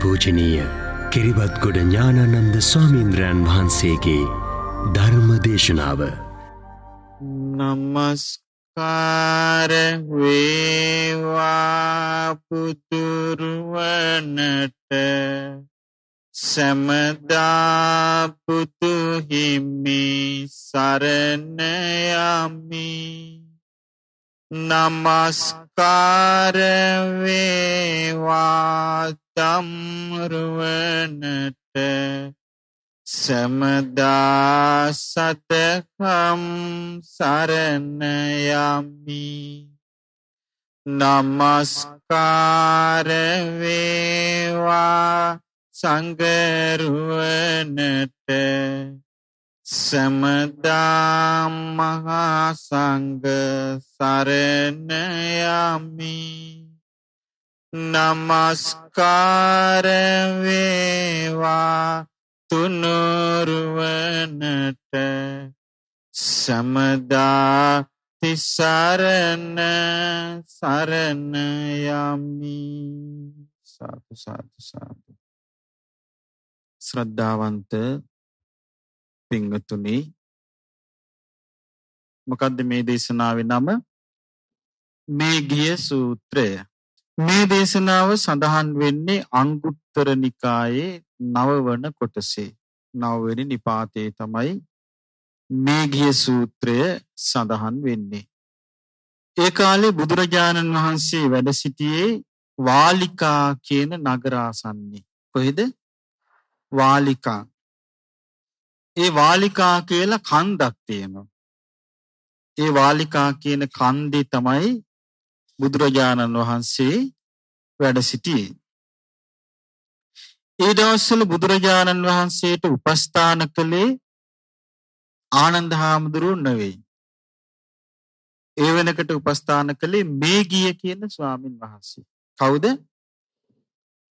අතිපූජනීය කිරිබත්ගොඩ ඥානානන්ද ස්වාමීන්ද්‍රයන් වහන්සේගේ ධර්ම දේශනාව. නමස්කාර වේවා පුතුරුවනට සමදා පුතු හිමි සරණ යමි. නමස්කාර වේවා තම්රුවනට සමදා සතකම් සරණ යමි. නමස්කාර වේවා සංඝරුවනට සමදා මහා සංඝ සරණ යමි. නමස්කාර වේවා තුනුරුවනට සමදා තිසරණ සරණ යමි. සාදු සාදු සාදු. ශ්‍රද්ධාවන්ත පින්වතුනි, මොකද්ද මේ දේශනාවේ නම? මේඝිය සූත්‍රය. මේ දේශනාව සඳහන් වෙන්නේ අංගුත්තර නිකායේ 9 වන කොටසේ. 9 වෙනි නිපාතයේ තමයි මේඝිය සූත්‍රය සඳහන් වෙන්නේ. ඒ කාලේ බුදුරජාණන් වහන්සේ වැඩ සිටියේ වාලිකා කියන නගරාසන්නේ. කොහෙද? වාලිකා. ඒ වාලිකා කියලා කන්දක් තියෙනවා. ඒ වාලිකා කියන කන්දේ තමයි බුදුරජාණන් වහන්සේ වැඩ සිටියේ. ඒ දවස්වල බුදුරජාණන් වහන්සේට උපස්ථාන කළේ ආනන්ද හාමුදුරුවෝ නෙවෙයි. ඒ වෙනකට උපස්ථාන කළේ මේඝිය කියන ස්වාමින් වහන්සේ. කවුද?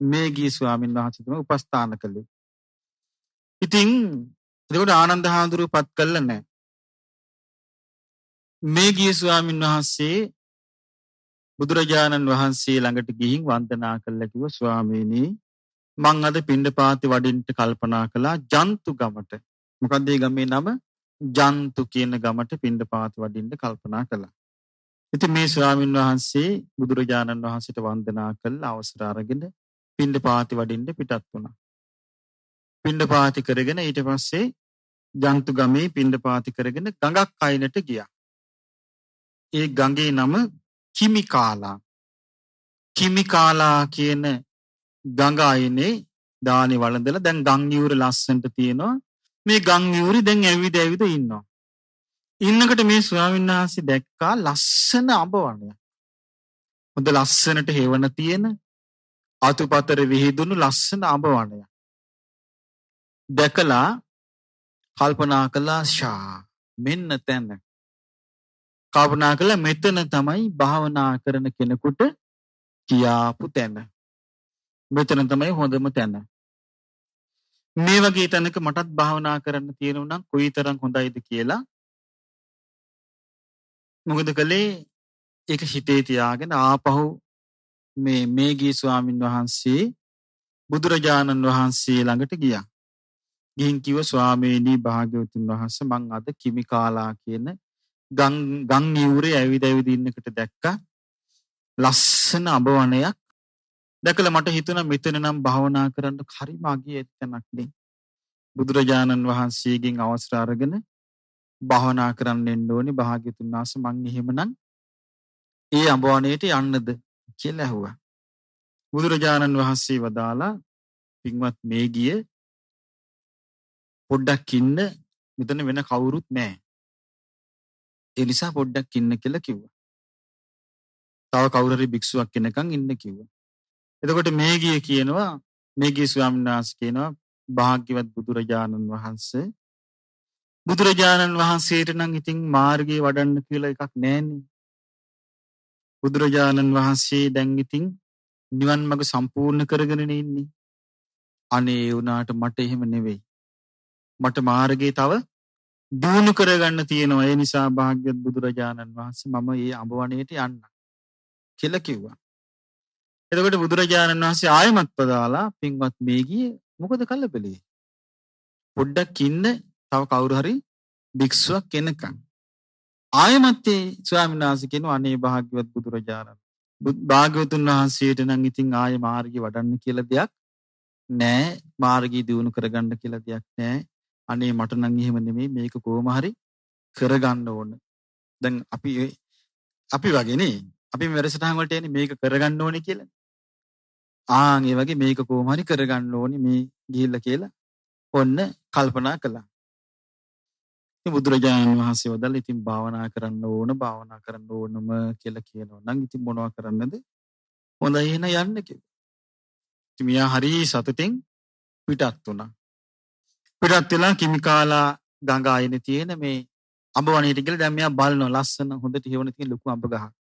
මේඝිය ස්වාමින් වහන්සේ තමයි උපස්ථාන කළේ. ඉතින් එතකොට ආනන්ද හාමුදුරුවෝ පත් කළා නැහැ. මේඝිය ස්වාමින් වහන්සේ බුදුරජාණන් වහන්සේ ළඟට ගිහින් වන්දනා කළා. කිව්වා, ස්වාමීනි, මං අද පිණ්ඩපාතේ වඩින්න කල්පනා කළා ජන්තු ගමට. මොකක්ද ඒ ගමේ නම? ජන්තු කියන ගමට පිණ්ඩපාතේ වඩින්න කල්පනා කළා. ඉතින් මේ ස්වාමින් වහන්සේ බුදුරජාණන් වහන්සේට වන්දනා කළා, අවසර අරගෙන පිණ්ඩපාතේ වඩින්න පිටත් වුණා. පිණ්ඩපාතේ කරගෙන ඊට පස්සේ ජන්තු ගමේ පිණ්ඩපාතේ කරගෙන ගඟක් අයිනට ගියා. ඒ ගඟේ නම කිමිකාලා. කිමිකාලා කියන ගඟ අයිනේ දානි වළඳලා දැන් ගම් යූර ලස්සනට තියෙනවා. මේ ගම් යූරි දැන් ඇවිද ඇවිද ඉන්නවා. ඉන්නකොට මේ ස්වාමීන් වහන්සේ දැක්කා ලස්සන අඹ වනයක්. හොඳ ලස්සනට හේවන තියෙන අතුපතර විහිදුණු ලස්සන අඹ වනයක්. දැකලා කල්පනා කළා, ෂා මෙන්න තැන. කල්පනා කළා මෙතන තමයි භාවනා කරන කෙනෙකුට කියාපු තැන. මෙතන තමයි හොඳම තැන. මේ වගේ තැනක මටත් භාවනා කරන්න තියෙනවා නම් කොයිතරම් හොඳයිද කියලා මොකද කළේ? ඒක හිතේ තියාගෙන ආපහු මේ මේඝිය ස්වාමින් වහන්සේ බුදුරජාණන් වහන්සේ ළඟට ගියා. ගිහින් කිව්වා, ස්වාමීනි භාග්‍යවතුන් වහන්සේ, මං අද කිමිකාලා කියන ගම් නියුරේ ඇවිද ඇවිද ඉන්නකොට දැක්කා ලස්සන අඹ වනයක්. දැකලා මට හිතුණා මෙතන නම් භාවනා කරන්න හරිම අගිය තැනක් නේ. බුදුරජාණන් වහන්සේගෙන් අවසර අරගෙන භාවනා කරන්න එන්න ඕනේ භාග්‍යවතුන් වහන්සේ, මං එහෙමනම් ඒ අඹ වනයේට යන්නද කියලා ඇහුවා. බුදුරජාණන් වහන්සේ වදාලා, පින්වත් මේඝිය, පොඩ්ඩක් ඉන්න, මෙතන වෙන කවුරුත් නැහැ. ඒ නිසා පොඩ්ඩක් ඉන්න කියලා කිව්වා. තව කවුරු හරි භික්ෂුවක් කෙනකන් ඉන්න කිව්වා. එතකොට මේඝිය කියනවා, මේඝිය ස්වාමීන් වහන්සේ කියනවා, භාග්‍යවත් බුදුරජාණන් වහන්සේ, බුදුරජාණන් වහන්සේට නම් ඉතින් මාර්ගයේ වඩන්න කියලා එකක් නැහැනේ. බුදුරජාණන් වහන්සේ දැන් ඉතින් නිවන් මඟ සම්පූර්ණ කරගෙන ඉන්නේ. අනේ වුණාට මට එහෙම නෙවෙයි. මට මාර්ගයේ තව දියුණු කරගන්න තියෙනවා. ඒ නිසා භාග්‍යවත් බුදුරජාණන් වහන්සේ මම මේ අඹ වනයේට යන්න කියලා කිව්වා. එතකොට බුදුරජාණන් වහන්සේ ආයමත් පදාලා පින්වත් මේ ගියේ මොකද කළපෙලේ? පොඩ්ඩක් ඉන්න තව කවුරු හරි භික්ෂුවක් එනකන්. ආයමත් ඒ ස්වාමීන් වහන්සේ කියනවා අනේ භාග්‍යවත් බුදුරජාණන්. භාග්‍යවතුන් වහන්සේට නම් ඉතින් ආය මාර්ගය වඩන්න කියලා දෙයක් නෑ. මාර්ගය දියුණු කරගන්න කියලා දෙයක් නෑ. අනේ මට නම් එහෙම නෙමෙයි මේක කොහොම හරි කරගන්න ඕන. දැන් අපි වගේනේ අපි වැඩසටහන් වලට එන්නේ මේක කරගන්න ඕනේ කියලා. ඒ වගේ මේක කොහොම හරි කරගන්න ඕනේ මේ ගිහිල්ලා කියලා ඔන්න කල්පනා කළා. ඉතින් බුදුරජාණන් වහන්සේ වදාළ ඉතින් භාවනා කරන්න ඕනම කියලා කියනවා නම් ඉතින් මොනවා කරන්නද? හොඳයි එහෙනම් යන්න කිව්වා. ඉතින් මියා හරි සතුටින් පිටත් වුණා. පිටත් වෙලා කිමිකාලා ගඟ ආයනේ තියෙන මේ අඹ වනයේට ගිහලා දැන් මෙයා බලනවා ලස්සන හොඳට හේවන තියෙන ලොකු අඹ ගහක්.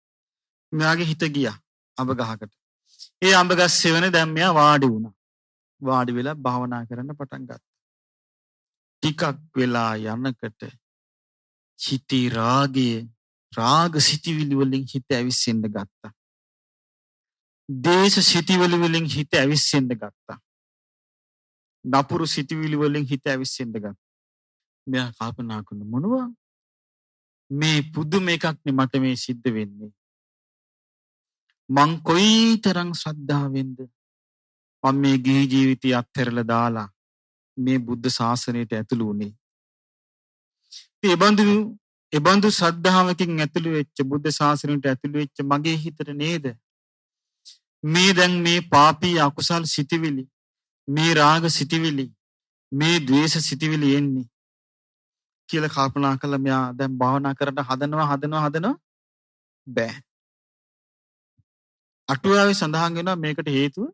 මෙයාගේ හිත ගියා අඹ ගහකට. ඒ අඹ ගස් සෙවනේ දැන් මෙයා වාඩි වුණා. වාඩි වෙලා භාවනා කරන්න පටන් ගත්තා. ටිකක් වෙලා යනකොට හිතේ රාග සිතිවිලි වලින් හිත ඇවිස්සෙන්න ගත්තා. දේශ සිතිවිලි වලින් හිත ඇවිස්සෙන්න ගත්තා. නපුරු සිතිවිලි වලින් හිත ඇවිස්සෙන්න ගත්තා. මෙයා කල්පනා කරන මොනවා මේ පුදුම එකක් නේ මට මේ සිද්ධ වෙන්නේ. මං කොයිතරම් ශ්‍රද්ධාවෙන්ද මම මේ ගිහි ජීවිතය අත්හැරලා දාලා මේ බුද්ධ ශාසනයට ඇතුළු වුණේ. එබඳු ශ්‍රද්ධාවකින් ඇතුළු වෙච්ච බුද්ධ ශාසනයට ඇතුළු වෙච්ච මගේ හිතට නේද මේ දැන් මේ පාපී අකුසල් සිතිවිලි, මේ රාග සිතිවිලි, මේ ද්වේෂ සිතිවිලි එන්නේ කියලා කල්පනා කළා. මෙයා දැන් භාවනා කරන්න හදනවා බෑ. අටුවාවේ සඳහන් වෙනවා මේකට හේතුව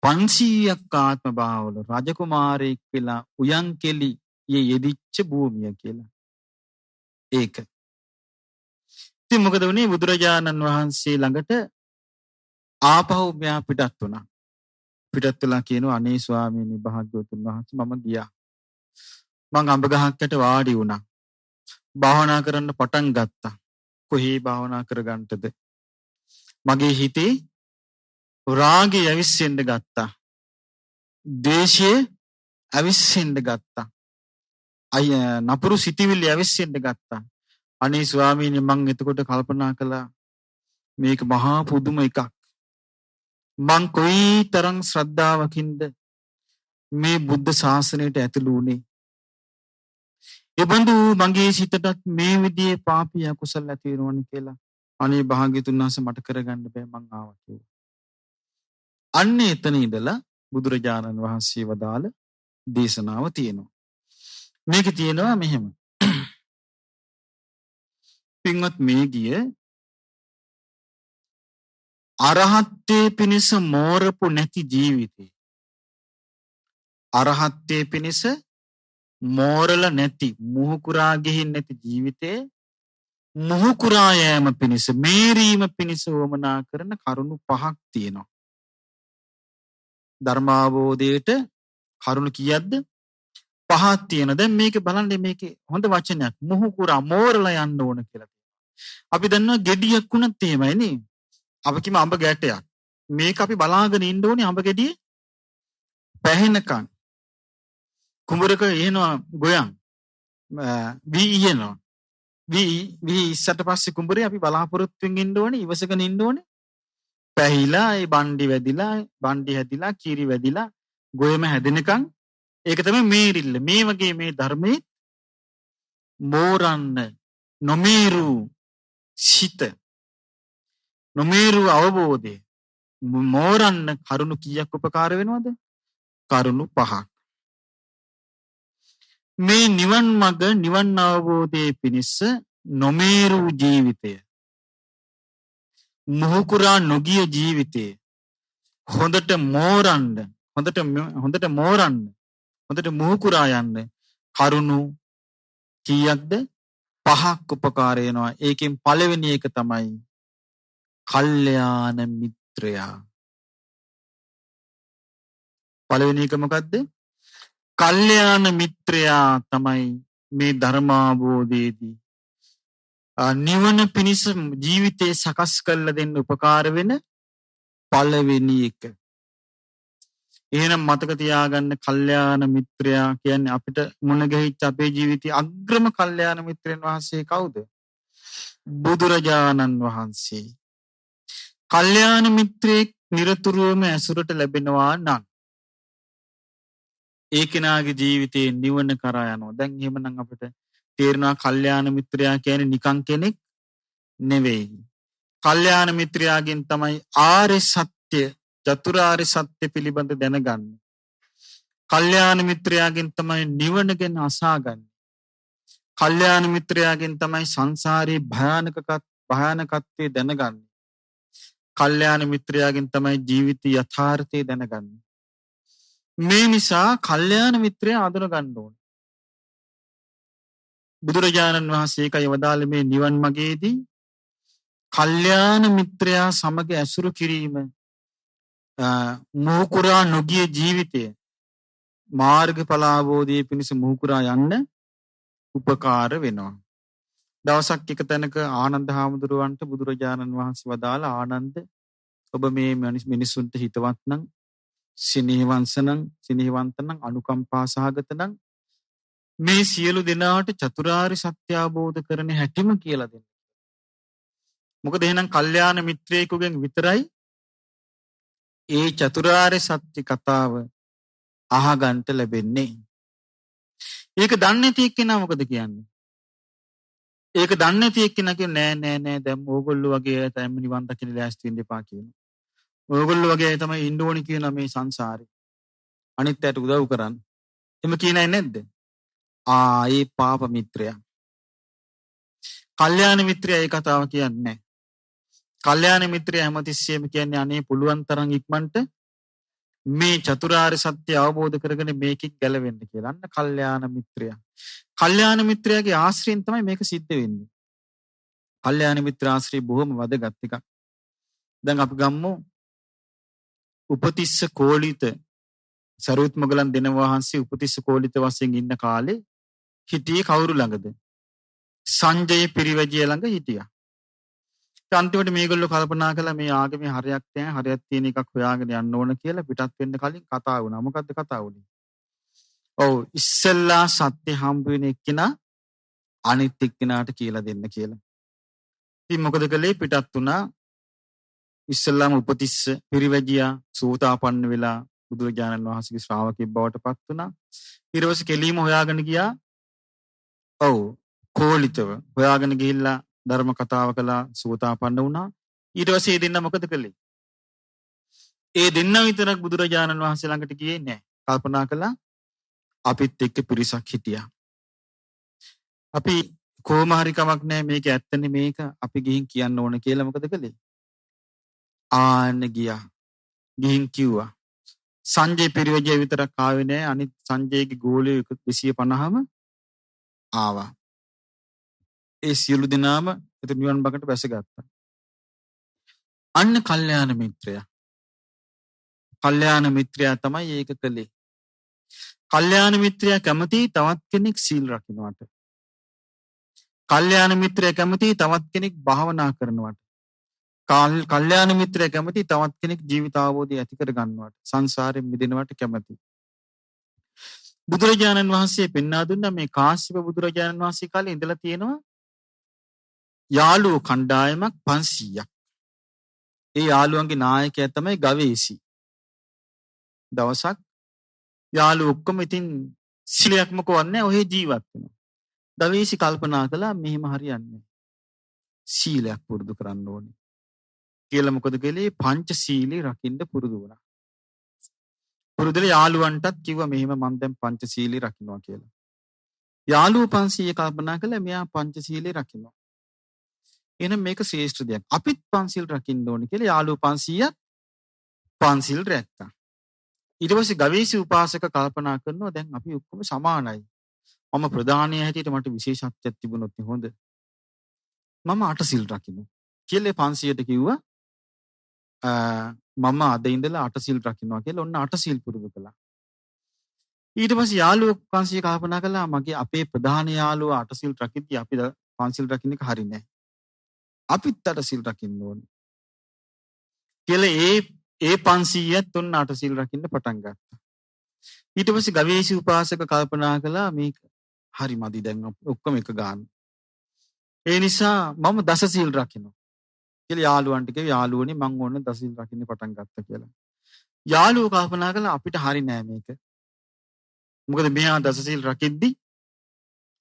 500ක් ආත්ම භාවවල රජකුමාරයෙක් වෙලා උයන් කෙලි යෙදිච්ච භූමිය කියලා. ඒක. ඉතින් මොකද වුනේ? බුදුරජාණන් වහන්සේ ළඟට ආපහු මෙයා පිටත් වුණා. පිටත් වෙලා කියනවා අනේ ස්වාමීනි භාග්‍යවතුන් වහන්සේ මම ගියා. මං අඹ ගහකට වාඩි වුණා. භාවනා කරන්න පටන් ගත්තා. කොහේ භාවනා කරගන්නටද? මගේ හිතේ රාගය ඇවිස්සෙන්න ගත්තා. ද්වේෂය ඇවිස්සෙන්න ගත්තා. නපුරු සිතිවිලි ඇවිස්සෙන්න ගත්තා. අනේ ස්වාමීනි මං එතකොට කල්පනා කළා මේක මහා පුදුම එකක්. මං කොයිතරම් ශ්‍රද්ධාවකින්ද මේ බුද්ධ ශාසනයට ඇතුළු වුණේ. එබඳු මගේ සිතටත් මේ විදිහේ පාපී අකුසල ඇති වෙනවනේ කියලා. අනේ භාග්‍යතුන් වහන්සේ මට කරගන්න බෑ මං ආවා කිව්වා. අන්න එතන ඉඳලා බුදුරජාණන් වහන්සේ වදාළ දේශනාව තියෙනවා. මේක තියෙනවා මෙහෙම. පින්වත් මේ ගිය අරහත්ත්වයේ පිණිස මෝරපු නැති ජීවිතේ. අරහත්ත්වයේ පිණිස මෝරල නැති මුහුකුරා ගෙහින් නැති ජීවිතේ මුහුකුරා යෑම පිණිස මේරීම පිණිස වමනා කරන කරුණු 5ක් තියෙනවා. ධර්මාවබෝධයට කරුණු කීයක්ද? 5ක් තියෙනවා. දැන් මේක බලන්න මේකේ හොඳ වචනයක් මුහුකුරා මෝරලා යන්න ඕන කියලා. අපි දන්නවා ගෙඩියක් උනත් එහෙමයි නේ. අපි කිම අඹ ගැටයක්. මේක අපි බලාගෙන ඉන්න ඕනේ අඹ ගෙඩියේ පැහෙනකන්. කුඹරක එනවා ගොයන්. වී ඉයනවා. වී ඉස්සට පස්සේ කුඹරේ අපි බලාපොරොත්තුෙන් ඉන්න ඕනේ, ඉවසගෙන ඉන්න ඕනේ. පැහිලා ඒ බණ්ඩි හැදිලා කීරි වැදිලා ගොයම හැදෙනකන් ඒක තමයි මේරිල්ල. මේ වගේ මේ ධර්මයේ මෝරන්න නොමේරු සිත නොමේරු අවබෝධය මෝරන්න කරුණු කීයක් උපකාර වෙනවද? කරුණු 5ක්. මේ නිවන් මඟ නිවන් අවබෝධයේ පිණිස නොමේරු ජීවිතය, මුහුකුරා නොගිය ජීවිතය හොඳට මුහුකුරා යන්න කරුණු කීයක්ද? 5ක් උපකාර වෙනවා. ඒකෙන් පළවෙනි එක තමයි කල්යාණ මිත්‍රයා. පළවෙනි එක මොකද්ද? කල්යාණ මිත්‍රයා තමයි මේ ධර්මාවබෝධයේදී නිවන පිණිස ජීවිතේ සකස් කරලා දෙන්න උපකාර වෙන පළවෙනි එක. එහෙනම් මතක තියාගන්න කල්යාණ මිත්‍රයා කියන්නේ අපිට මුණ ගැහිච්ච අපේ ජීවිතයේ අග්‍රම කල්යාණ මිත්‍රයන් වහන්සේ කවුද? බුදුරජාණන් වහන්සේ. කල්යාණ මිත්‍රයෙක් නිරතුරුවම ඇසුරට ලැබෙනවා නම් ඒ කෙනාගේ ජීවිතේ නිවන කරා යනවා. දැන් එහෙමනම් අපිට තේරෙනවා කල්යාණ මිත්‍රයා කියන්නේ නිකං කෙනෙක් නෙවෙයි. කල්යාණ මිත්‍රයාගෙන් තමයි ආර්ය සත්‍ය චතුරාර්ය සත්‍ය පිළිබඳ දැනගන්නේ. කල්යාණ මිත්‍රයාගෙන් තමයි නිවන ගැන අසාගන්නේ. කල්යාණ මිත්‍රයාගෙන් තමයි සංසාරේ භයානකත්වය දැනගන්නේ. කල්යාණ මිත්‍රයාගෙන් තමයි ජීවිතයේ යථාර්ථය දැනගන්නේ. මේ නිසා කල්යාණ මිත්‍රයා අඳුන ගන්න ඕනේ. බුදුරජාණන් වහන්සේ ඒකයි වදාළේ මේ නිවන් මාර්ගයේදී කල්යාණ මිත්‍රයා සමග ඇසුරු කිරීම මොහුකුරා නොගිය ජීවිතය මාර්ගඵල අවබෝධයේ පිණිස මොහුකුරා යන්න උපකාර වෙනවා. දවසක් එක තැනක ආනන්ද හාමුදුරුවන්ට බුදුරජාණන් වහන්සේ වදාළ ආනන්ද ඔබ මේ මිනිසුන්ට හිතවත් නම් සිනහවන්ත නම් අනුකම්පා සහගත නම් මේ සියලු දෙනාට චතුරාර්ය සත්‍ය අවබෝධ කරන හැටිම කියලා දෙන්න. මොකද එහෙනම් කල්යාණ මිත්‍රයෙකුගෙන් විතරයි ඒ චතුරාර්ය සත්‍ය කතාව අහගන්න ලැබෙන්නේ. ඒක දන්නේ නැති එක්කෙනා මොකද කියන්නේ? ඒක දන්නේ නැති එක්කෙනා කියන්නේ නෑ දැන් ඕගොල්ලෝ වගේ තමයි නිවන් දකින්න ලෑස්ති වෙන්න එපා කියනවා. ඕගොල්ලෝ වගේ තමයි ඉන්න ඕනි කියන මේ සංසාරේ. අනිත් අයට උදව් කරන්න. එම කියන අය නැද්ද? ඒ පාප මිත්‍රයා. කල්යාණ මිත්‍රයා ඒ කතාව කියන්නේ නැහැ. කල්යාණ මිත්‍රයා හැමතිස්සෙම කියන්නේ අනේ පුළුවන් තරම් ඉක්මනට මේ චතුරාර්ය සත්‍ය අවබෝධ කරගෙන මේකෙන් ගැලවෙන්න කියලා. අන්න කල්යාණ මිත්‍රයා. කල්යාණ මිත්‍රයාගේ ආශ්‍රයෙන් තමයි මේක සිද්ධ වෙන්නේ. කල්යාණ මිත්‍ර ආශ්‍රය බොහොම වැදගත් එකක්. දැන් අපි ගමු උපතිස්ස කෝලිත සරුවත් මොගලන් දෙන වහන්සේ උපතිස්ස කෝලිත වශයෙන් ඉන්න කාලේ හිටියේ කවුරු ළඟද? සංජය පිරිවැජිය ළඟ හිටියා. අන්තිමට මේගොල්ලෝ කල්පනා කළා මේ ආගමේ හරයක් නැහැ, හරයක් තියෙන එකක් හොයාගෙන යන්න ඕන කියලා පිටත් වෙන්න කලින් කතා වුණා. මොකද්ද කතා වුනේ? ඔව් ඉස්සෙල්ලා සත්‍ය හම්බ වෙන එක්කිනා අනිත් එක්කිනාට කියලා දෙන්න කියලා. ඉතින් මොකද කළේ? පිටත් වුණා. ඉස්සෙල්ලාම උපතිස්ස පිරිවැජියා සෝතාපන්න වෙලා බුදුරජාණන් වහන්සේගේ ශ්‍රාවකෙක් බවට පත් වුණා. ඊට පස්සේ කෙලීම හොයාගෙන ගියා. ඔව් කෝලිතව හොයාගෙන ගිහිල්ලා ධර්ම කතාව කළා, සෝතාපන්න වුණා. ඊට පස්සේ මේ දෙන්න මොකද කළේ? ඒ දෙන්න විතරක් බුදුරජාණන් වහන්සේ ළඟට ගියේ නැහැ. කල්පනා කළා අපිත් එක්ක පිරිසක් හිටියා. අපි කොහොම හරි කමක් නැහැ මේක ඇත්තනේ මේක අපි ගිහින් කියන්න ඕන කියලා මොකද කළේ? ආන්න ගියා. ගිහින් කිව්වා. සංජය පිරිවැජිය විතරක් ආවේ නැහැ. අනිත් සංජයගේ ගෝලියෝ 250ම ආවා. ඒ සියලු දෙනාම එතන නිවන් බකට බැසගත්තා. අන්න කල්යාණ මිත්‍රයා. කල්යාණ මිත්‍රයා තමයි ඒක කළේ. කල්යාණ මිත්‍රයා කැමති තවත් කෙනෙක් සීල් රකින්නට. කල්යාණ මිත්‍රයා කැමති තවත් කෙනෙක් භාවනා කරනවට. කල්යාණ මිත්‍රයා කැමති තවත් කෙනෙක් ජීවිත අවබෝධය ඇති කර ගන්නවට. සංසාරයෙන් මිදෙනවට කැමති. බුදුරජාණන් වහන්සේ පෙන්වා දුන්නා මේ කාශ්‍යප බුදුරජාණන් වහන්සේ කාලේ ඉඳලා තියෙනවා යාළුවෝ කණ්ඩායමක් 500ක්. ඒ යාළුවන්ගේ නායකයා තමයි ගවේෂි. දවසක් යාළුවෝ ඔක්කොම ඉතින් සිලයක්ම කොවන්නේ ඔහේ ජීවත් වෙනවා. ගවේෂි කල්පනා කළා මෙහෙම හරියන්නේ. සීලයක් පුරුදු කරන්න ඕනේ. කියලා මොකද කළේ? පංචශීලී රකින්න පුරුදු වුණා. පුරුදුලා යාළුවන්ටත් කිව්වා මෙහෙම මම දැන් පංචශීලී රකින්නවා කියලා. යාළුවෝ 500 කල්පනා කළා මෙයා පංචශීලී රකින්නවා. එහෙනම් මේක ශ්‍රේෂ්ඨ දෙයක්. අපිත් පන්සිල් රකින්න ඕනේ කියලා යාළුවෝ 500ක් පන්සිල් රැක්කා. ඊට පස්සේ ගවේෂී උපාසක කල්පනා කරනවා දැන් අපි ඔක්කොම සමානයි. මම ප්‍රධානීය හැටියට මට විශේෂත්වයක් තිබුණොත් හොඳ. මම 8 සිල් රකින්නවා. කියලා 500ට කිව්වා මම අද ඉඳලා 8 සිල් රකින්නවා කියලා ඔන්න 8 සිල් පුරුදු කළා. ඊට පස්සේ යාළුවෝ 500 කල්පනා කළා මගේ අපේ ප්‍රධාන යාළුවා 8 සිල් රකිද්දී අපි 5 සිල් රකින්න එක හරිනේ. අපිත් 8 සිල් රකින්න ඕනේ. කියලා ඒ ඒ 500ත් තුන් 8 සිල් රකින්න පටන් ගත්තා. ඊට පස්සේ ගවේෂි උපාසක කල්පනා කළා මේක හරි මදි දැන් ඔක්කොම එක ගන්න. ඒ නිසා මම දස සිල් රකින්නවා. කියලා යාළුවන්ට කිව්වා යාළුවනේ මං ඕන දස සිල් රකින්න පටන් ගත්තා කියලා. යාළුවෝ කල්පනා කළා අපිට හරි නෑ මේක. මොකද මෙයා දස සිල් රකිද්දි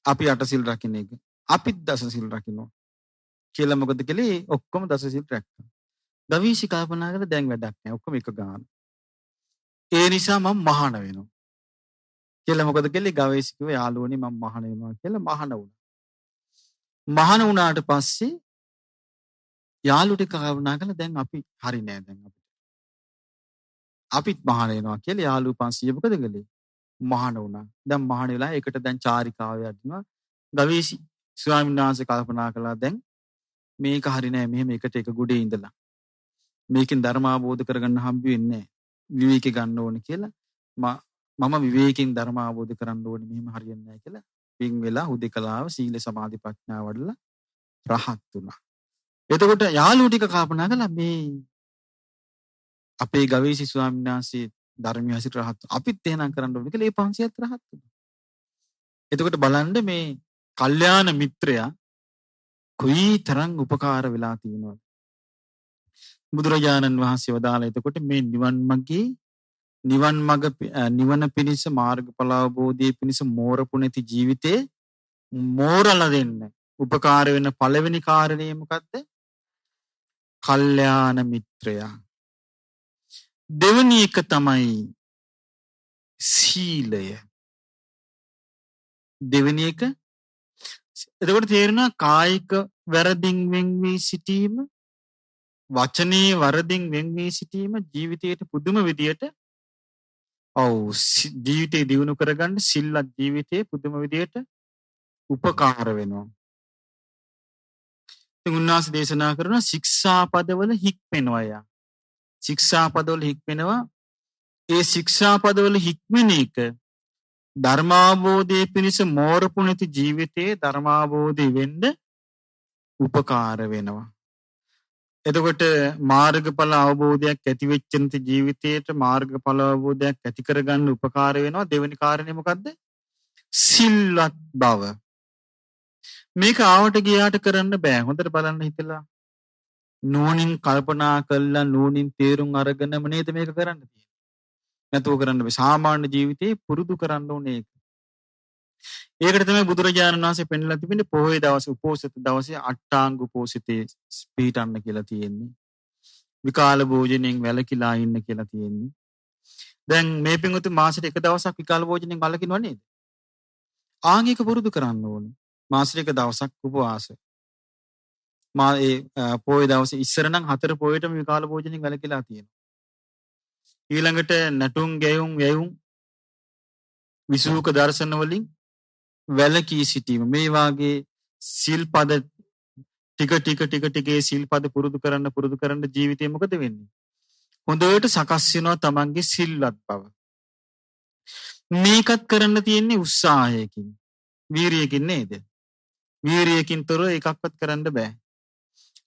අපි 8 සිල් රකින්න එක. අපිත් දස සිල් රකින්නවා. කියලා මොකද කළේ ඔක්කොම දස සිල් රැක්කා. ගවීෂි කල්පනා කළා දැන් වැඩක් නෑ ඔක්කොම එක ගන්න. ඒ නිසා මම මහාන වෙනවා. කියලා මොකද කළේ ගවීෂි කිව්වා යාළුවනේ මම මහාන වෙනවා කියලා මහාන වුණා. මහාන වුණාට පස්සේ යාළුට කල්පනා කළා දැන් අපි හරි නෑ දැන් අපිත් මහාන වෙනවා කියලා යාළුවෝ 500 මොකද කළේ මහාන වුණා. දැන් මහාන වෙලා ඒකට දැන් චාරිකාව යදිනවා. ගවීෂි ස්වාමීන් වහන්සේ කල්පනා කළා දැන් මේක හරි නෑ මෙහෙම එකට එක ගුඩේ ඉඳලා මේකෙන් ධර්ම අවබෝධ කරගන්න හම්බ වෙන්නේ නෑ. විවේකී ගන්න ඕනේ කියලා මම විවේකයෙන් ධර්ම අවබෝධ කරන්න ඕනේ මෙහෙම හරියන්නේ නෑ කියලා පින් වෙලා හුදේකලාව සීල සමාධි ප්‍රඥා වඩලා රහත් වුණා. එතකොට යාළුවෝ ටික කල්පනා කළා මේ අපේ ගවීෂි ස්වාමීන් වහන්සේ ධර්මයේ හැසිර රහත් අපිත් එහෙනම් කරන්න ඕනේ කියලා ඒ 500ත් රහත් වුණා. එතකොට බලන්න මේ කල්යාණ මිත්‍රයා කොයි තරම් උපකාර වෙලා තියෙනවද? බුදුරජාණන් වහන්සේ වදාළා එතකොට මේ නිවන් පිණිස මාර්ගඵල අවබෝධයේ පිණිස මෝරපු නැති ජීවිතේ මෝරලා දෙන්න උපකාර වෙන පළවෙනි කාරණේ මොකද්ද? කල්යාණ මිත්‍රයා. දෙවෙනි එක තමයි සීලය. දෙවෙනි එක එතකොට තේරෙනවා කායික වැරදින් වෙන් වී සිටීම වචනේ වරදින් වෙන් වී සිටීම ජීවිතයට පුදුම විදියට ජීවිතේ දියුණු කරගන්න සිල්වත් ජීවිතේ පුදුම විදියට උපකාර වෙනවා. උන්වහන්සේ දේශනා කරන ශික්ෂාපදවල හික්මෙනවා යා. ශික්ෂාපදවල හික්මෙනවා. ඒ ශික්ෂාපදවල හික්මෙන එක ධර්මාවබෝධයේ පිණිස මෝරපු නැති ජීවිතයේ ධර්මාවබෝධය වෙන්න උපකාර වෙනවා. එතකොට මාර්ගඵල අවබෝධයක් ඇති වෙච්ච නැති ජීවිතයට මාර්ගඵල අවබෝධයක් ඇති කරගන්න උපකාර වෙනවා. දෙවෙනි කාරණේ මොකද්ද? සිල්වත් බව. මේක ආවට ගියාට කරන්න බෑ. හොඳට බලන්න හිතලා නෝනින් කල්පනා කළා නෝනින් තේරුම් අරගෙනම නේද මේක කරන්න තියෙන්නේ. නැතුව කරන්න බෑ. සාමාන්‍ය ජීවිතේ පුරුදු කරන්න ඕනේ ඒක. ඒකට තමයි බුදුරජාණන් වහන්සේ පෙන්වලා තිබෙන්නේ පොහොය දවසේ උපෝසත දවසේ අට්ඨාංග උපෝසිතේ පිළිටන්න කියලා තියෙන්නේ. විකාල භෝජනයෙන් වැළකීලා ඉන්න කියලා තියෙන්නේ. දැන් මේ පින්වතුන් මාසෙට එක දවසක් විකාල භෝජනයෙන් වැළකිනව නේද? ආංගික පුරුදු කරන්න ඕනේ. මාසෙට එක දවසක් උපවාස. පොහොය දවසේ ඉස්සර නම් 4 පොහොයටම විකාල භෝජනයෙන් වැළකීලා තියෙනවා. ඊළඟට නටුම් ගැයුම් වැයුම් විසූක දර්ශන වලින් වැළකී සිටීම මේ වාගේ සිල්පද ටික සිල්පද පුරුදු කරන්න ජීවිතේ මොකද වෙන්නේ? හොඳට සකස් වෙනවා තමන්ගේ සිල්වත් බව. මේකත් කරන්න තියෙන්නේ උත්සාහයකින්, වීරියකින් නේද? වීරියකින් තොර එකක්වත් කරන්න බෑ.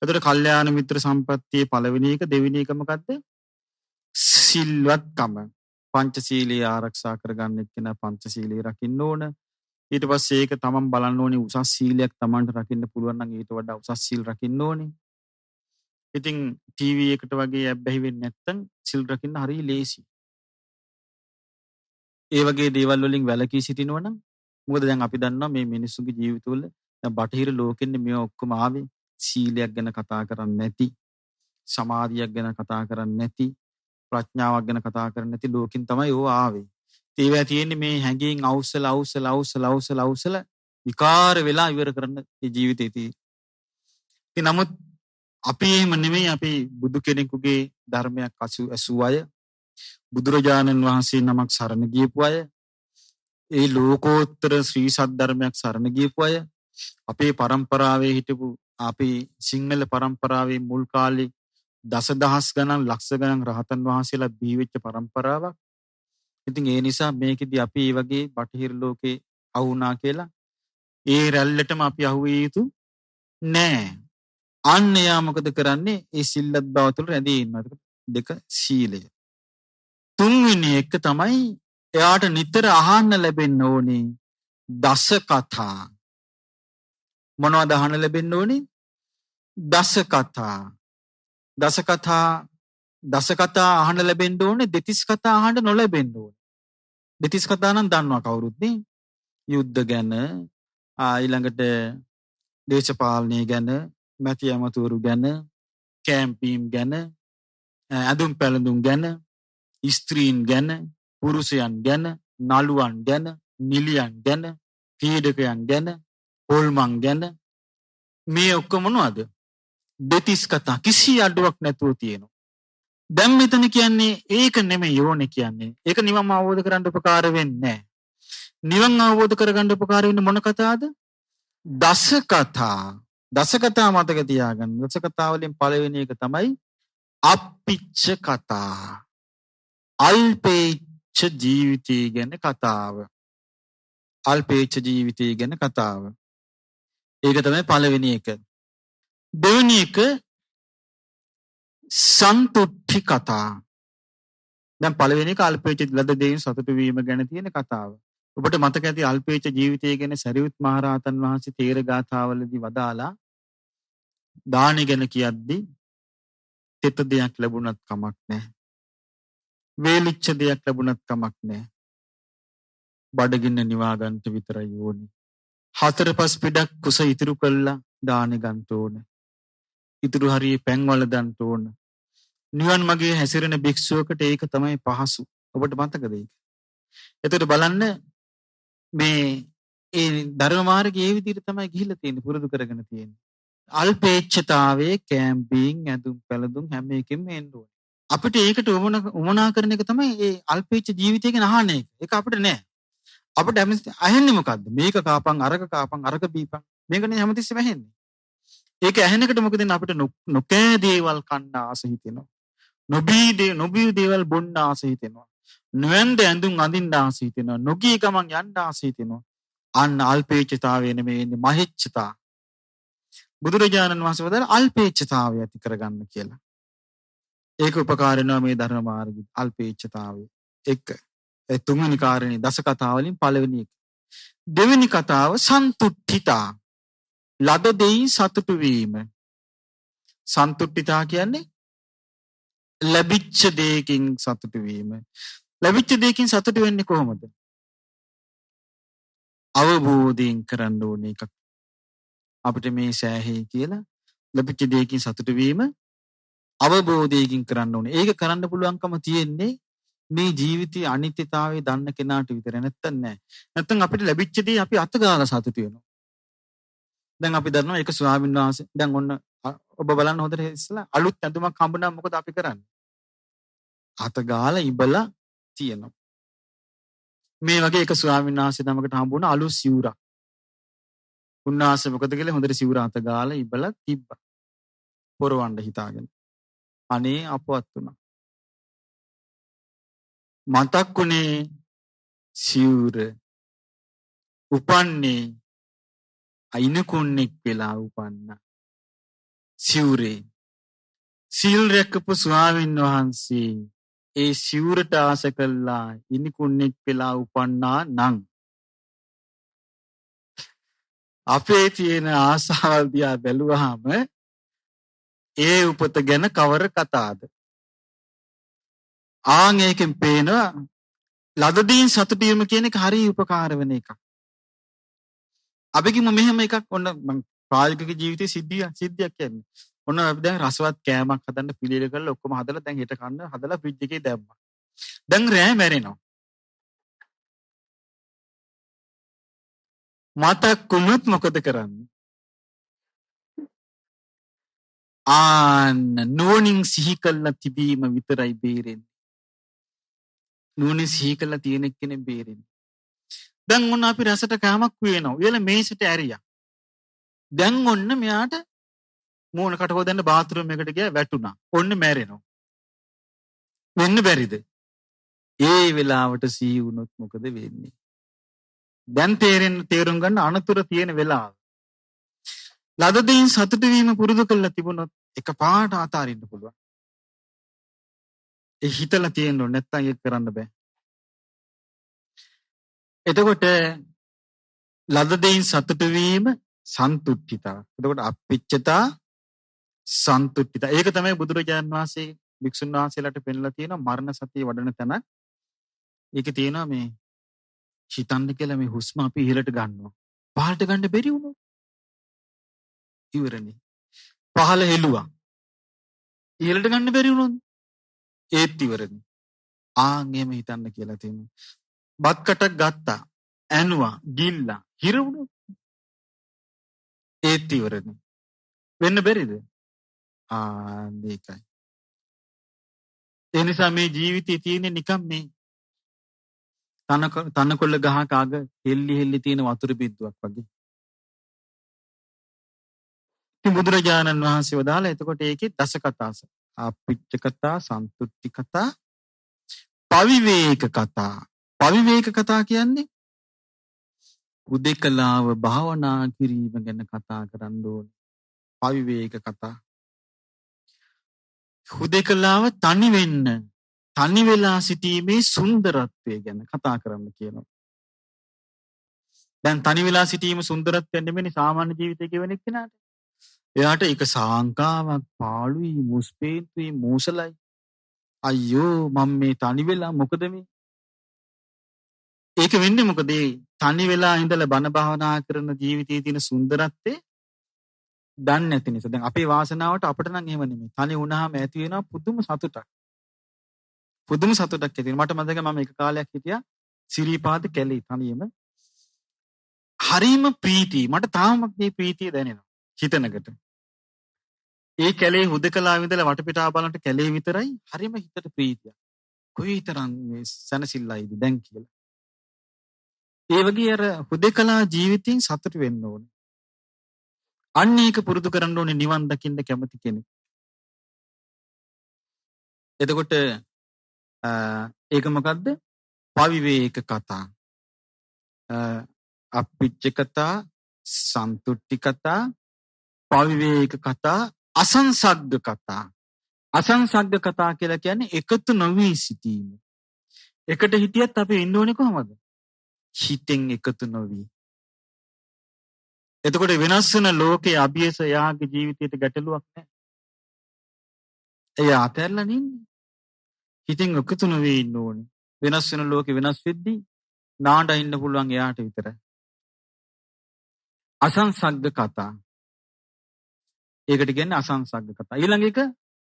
එතකොට කල්යාණ මිත්‍ර සම්පත්තියේ පළවෙනි එක, දෙවෙනි එක මොකද්ද? සිල්වත්කම. පංචශීලයේ ආරක්ෂා කරගන්න එක්කෙනා පංචශීලයේ රකින්න ඕන. ඊට පස්සේ ඒක තමන් බලන්න ඕනේ උසස් සීලයක් තමන්ට රකින්න පුළුවන් නම් ඊට වඩා උසස් සීල් රකින්න ඕනේ. ඉතින් ටීවී එකට වගේ ඇබ්බැහි වෙන්නේ නැත්තම් සීල් රකින්න හරිය ලේසි. ඒ වගේ දේවල් වලින් වැළකී සිටිනවා නම් මොකද දැන් අපි දන්නවා මේ මිනිස්සුගේ ජීවිතවල දැන් බටහිර ලෝකෙන්නේ මේ ඔක්කොම ආවේ සීලයක් ගැන කතා කරන්නේ නැති, සමාධියක් ගැන කතා කරන්නේ නැති, ප්‍රඥාවක් ගැන කතා කරන්නේ නැති ලෝකෙන් තමයි ඕවා ආවේ. ඒවා තියෙන්නේ මේ හැඟීම් අවසල විකාර වෙලා ඉවර කරන මේ ජීවිතේ තියෙන්නේ. ඉතින් නමුත් අපි එහෙම නෙමෙයි. අපි බුදු කෙනෙකුගේ ධර්මයක් අසු අය, බුදුරජාණන් වහන්සේ නමක් සරණ ගියපු අය, ඒ ලෝකෝත්තර ශ්‍රී සද්ධර්මයක් සරණ ගියපු අය, අපේ පරම්පරාවේ හිටපු අපේ සිංහල පරම්පරාවේ මුල් කාලේ දසදහස් ගණන් ලක්ෂ ගණන් රහතන් වහන්සේලා බිහි වෙච්ච පරම්පරාවක්. ඉතින් ඒ නිසා මේකෙදි අපි මේ වගේ බටහිර ලෝකේ අහුණා කියලා ඒ රැල්ලටම අපි අහුවිය යුතු නෑ. අන්න යා මොකද කරන්නේ? ඒ සිල්වත් බව තුළ රැඳී ඉන්නවා. දෙක සීලය. තුන්වෙනි එක තමයි එයාට නිතර අහන්න ලැබෙන්න ඕනේ දස කතා. මොනවද අහන්න ලැබෙන්න ඕනේ? දස කතා. දස කතා අහන්න ලැබෙන්න ඕනේ. දෙතිස් කතා අහන්න නොලැබෙන්න ඕනේ. දෙතිස් කතා නම් දන්නවා කවුරුත් නේ. යුද්ධ ගැන, ඊළඟට දේශපාලනය ගැන, මැති ඇමතුරු ගැන, කැම්පීම් ගැන, ඇඳුම් පැළඳුම් ගැන, ස්ත්‍රීන් ගැන, පුරුෂයන් ගැන, නළුවන් ගැන, නිලියන් ගැන, ක්‍රීඩකයන් ගැන, හොල්මන් ගැන, මේ ඔක්කොම මොනවද? දෙතිස් කතා කිසි අඩුවක් නැතුව තියෙනවා. දැන් මෙතන කියන්නේ ඒක නෙමෙයි ඕනේ කියන්නේ. ඒක නිවන් අවබෝධ කරගන්න උපකාර වෙන්නේ නැහැ. නිවන් අවබෝධ කරගන්න උපකාර වෙන්නේ මොන කතාවද? දස කතා. දස කතා මතක තියාගන්න. දස කතා වලින් පළවෙනි එක තමයි අප්පිච්ච කතා. අල්පේච්ඡ ජීවිතය ගැන කතාව. අල්පේච්ඡ ජීවිතය ගැන කතාව. ඒක තමයි පළවෙනි එක. දෙවෙනි එක සන්තුට්ඨි කතා. දැන් පළවෙනි එක අල්පේච්ඡ ලද දෙයින් සතුටු වීම ගැන තියෙන කතාව. ඔබට මතක ඇති අල්පේච්ඡ ජීවිතය ගැන සරියුත් මහරහතන් වහන්සේ තේර ගාථාවලදී වදාලා දානි ගැන කියද්දී තෙත දෙයක් ලැබුණත් කමක් නැහැ. වේලිච්ච දෙයක් ලැබුණත් කමක් නැහැ. බඩගින්න නිවා ගන්නට විතරයි ඕනේ. 4-5 පිටක් කුස ඉතුරු කළා දානෙ ගන්න ඕනේ. ඉතුරු හරිය පැන්වල දාන්න ඕනේ. නිවන් මාගේ හැසිරෙන භික්ෂුවකට ඒක තමයි පහසු. ඔබට මතකද ඒක? එතකොට බලන්න මේ ඒ ධර්ම මාර්ගයේ ඒ විදිහට තමයි ගිහිල්ලා තියෙන්නේ, පුරුදු කරගෙන තියෙන්නේ. අල්පේච්ඡතාවයේ කැම්පින් ඇඳුම් පැළඳුම් හැම එකෙම එන්න ඕනේ. අපිට ඒකට උමනා කරන එක තමයි ඒ අල්පේච්ඡ ජීවිතය ගැන අහන එක. ඒක අපිට නෑ. අපිට ඇහෙන්නේ මොකද්ද? මේක කාපන්, අරක බීපන්. මේකනේ හැමතිස්සෙම ඇහෙන්නේ. ඒක ඇහෙනකොට මොකද වෙන්නේ? අපිට නොකෑ දේවල් කන්න ආස හිතෙනවා. නොබී දේවල් බොන්න ආස හිතෙනවා. නොවැන්ද ඇඳුම් අඳින්න ආස හිතෙනවා. නොගී ගමන් යන්න ආස හිතෙනවා. අන්න අල්පේච්ඡතාවය නෙමෙයි ඉන්නේ මහේච්ඡතා. බුදුරජාණන් වහන්සේ වදාළ අල්පේච්ඡතාවය ඇති කරගන්න කියලා. ඒක උපකාර වෙනවා මේ ධර්ම මාර්ගය. අල්පේච්ඡතාවය. එක. ඒ තුන්වෙනි කාරණේ දස කතා වලින් පළවෙනි එක. දෙවෙනි කතාව සන්තුට්ඨිතා. ලද දෙයින් සතුටු වීම. සන්තුට්ඨිතා කියන්නේ ලැබිච්ච දෙයකින් සතුටු වීම. ලැබිච්ච දෙයකින් සතුටු වෙන්නේ කොහොමද? අවබෝධයෙන් කරන්න ඕනේ එකක්. අපිට මේ සෑහේ කියලා ලැබිච්ච දෙයකින් සතුටු වීම අවබෝධයෙන් කරන්න ඕනේ. ඒක කරන්න පුළුවන්කම තියෙන්නේ මේ ජීවිතයේ අනිත්‍යතාවය දන්න කෙනාට විතරයි. නැත්තම් නෑ. නැත්තම් අපිට ලැබිච්ච දේ අපි අතගාලා සතුටු වෙනවා. දැන් අපි දන්නවා ඒක ස්වාමීන් වහන්සේ දැන් ඔන්න ඔබ බලන්න හොඳට ඉස්සලා අලුත් ඇඳුමක් හම්බුනම මොකද අපි කරන්නේ? අතගාලා ඉබලා තියෙනවා. මේ වගේ එක ස්වාමීන් වහන්සේ නමකට හම්බුන අලුත් සිවුරක්. උන්වහන්සේ මොකද කළේ? හොඳට සිවුර අතගාලා ඉබලා තිබ්බා. පොරවන්න හිතාගෙන. අනේ අපවත් වුණා. මතක්ුණේ සිවුර උපන්නේ අයිනකුන්නෙක් වෙලා උපන්න. සිවුරේ සීල් රැකපු ස්වාමීන් වහන්සේ ඒ සිවුරට ආස කළා ඉනිකුන්නෙක් වෙලා උපන්නා නම් අපේ තියෙන ආසාවල් දිහා බැලුවාම ඒ උපත ගැන කවර කතාද? ආන් ඒකෙන් පේනවා ලදදීන් සතුටු වීම කියන එක හරිය උපකාර වෙන එකක්. අපි කිව්ව මෙහෙම එකක් ඔන්න මං ප්‍රායෝගික ජීවිතයේ සිද්ධියක් කියන්නේ. ඔන්න අපි දැන් රසවත් කෑමක් හදන්න පිළියෙල කරලා ඔක්කොම හදලා දැන් හෙට කන්න හදලා ෆ්‍රිජ් එකේ දැම්මා. දැන් රෑ මැරෙනවා. මතක් වුණොත් මොකද කරන්නේ? නුවණින් සිහි කළා තිබීම විතරයි බේරෙන්නේ. නුවණින් සිහි කළා තියෙන කෙනෙක් බේරෙන්නේ. දැන් ඔන්න අපි රසට කෑමක් වේනවා. ඊළ මේසෙට ඇරියා. දැන් ඔන්න මෙයාට මූණ කට හොදන්න බාත්රූම් එකට ගියා වැටුණා. ඔන්න මැරෙනවා. වෙන්න බැරිද? ඒ වෙලාවට සිහි වුණොත් මොකද වෙන්නේ? දැන් තේරුම් ගන්න අනතුරු තියෙන වෙලාව. ලද දෙයින් සතුටු වීම පුරුදු කරලා තිබුණොත් එකපාරට අතාරින්න පුළුවන්. ඒ හිතලා තියෙන්න ඕනේ නැත්නම් ඒක කරන්න බෑ. එතකොට ලද දෙයින් සතුටු වීම සන්තුට්ඨිතා. එතකොට අප්පිච්චතා සන්තුට්ඨිතා. ඒක තමයි බුදුරජාණන් වහන්සේ වික්ෂුන් වහන්සේලාට පෙන්ලා තියෙනවා මරණ සතිය වඩන තැනක්. ඒකේ තියෙනවා මේ හිතන්න කියලා මේ හුස්ම අපි ඉහළට ගන්නවා. පහළට ගන්න බැරි වුණොත් ඉවරනේ. පහළ හෙළුවා. ඉහළට ගන්න බැරි වුණොත් ඒත් ඉවරනේ. ආන් එහෙම හිතන්න කියලා තියෙනවා. බත් කටක් ගත්තා. ඇනුවා, ගිල්ලා, හිර වුණොත් ඒත් ඉවරනේ. වෙන්න බැරිද? මේකයි. ඒ නිසා මේ ජීවිතේ තියෙන්නේ නිකන් මේ තනකොළ ගහක අග හෙල්ලි තියෙන වතුර බින්දුවක් වගේ. ඉතින් බුදුරජාණන් වහන්සේ වදාලා එතකොට ඒකේ දස කතා අප්පිච්ච කතා, සන්තුට්ටි කතා, පවිවේක කතා. පවිවේක කතා කියන්නේ උදේකලාව භාවනා කිරීම ගැන කතා කරන්න ඕනේ. පවිවේක කතා. උදේකලාව තනි වෙන්න, තනි වෙලා සිටීමේ සුන්දරත්වය ගැන කතා කරන්න කියනවා. දැන් තනි වෙලා සිටීම සුන්දරත්වය නෙමෙයි සාමාන්‍ය ජීවිතේ ගෙවන එක්කෙනාට. එයාට ඒක සාංකාවක්, පාළුයි, මුස්පේන්තුයි, මෝසලයි. අයියෝ මම මේ තනි වෙලා මොකද මේ? ඒක වෙන්නේ මොකද? තනි වෙලා ඉඳලා බණ භාවනා කරන ජීවිතයේ තියෙන සුන්දරත්වය දන්නේ නැති නිසා. දැන් අපේ වාසනාවට අපිට නම් එහෙම නෙමෙයි. තනි වුණාම ඇති වෙනවා පුදුම සතුටක්. පුදුම සතුටක් ඇති වෙනවා. මට මතකයි මම එක කාලයක් හිටියා සිරිපාද කැලේ තනියම. හරිම ප්‍රීතියි. මට තාමත් මේ ප්‍රීතිය දැනෙනවා. හිතනකට. ඒ කැලේ හුදකලාව ඉඳලා වටපිටාව බලනට කැලේ විතරයි හරිම හිතට ප්‍රීතියක්. කොයිතරම් මේ සනසිල්ලයිද දැන් කියලා. ඒ වගේ අර හුදකලා ජීවිතයෙන් සතුට වෙන්න ඕනේ. අන්න ඒක පුරුදු කරන්න ඕනේ නිවන් දකින්න කැමති කෙනෙක්. එතකොට ඒක මොකද්ද? පවිවේක කතා. අප්පිච්ච කතා, සන්තුට්ටි කතා, පවිවේක කතා, අසංසග්ග කතා. අසංසග්ග කතා කියලා කියන්නේ එකතු නොවී සිටීම. එකට හිටියත් අපි ඉන්න ඕනේ කොහමද? හිතෙන් එකතු නොවී. එතකොට වෙනස් වෙන ලෝකයේ අභියස යාගේ ජීවිතයට ගැටලුවක් නැහැ. එයා අතහැරලා නින්නේ. හිතෙන් එකතු නොවී ඉන්න ඕනේ. වෙනස් වෙන ලෝකෙ වෙනස් වෙද්දී නාඩ ඉන්න පුළුවන් එයාට විතරයි. අසංසග්ග කතා. ඒකට කියන්නේ අසංසග්ග කතා. ඊළඟ එක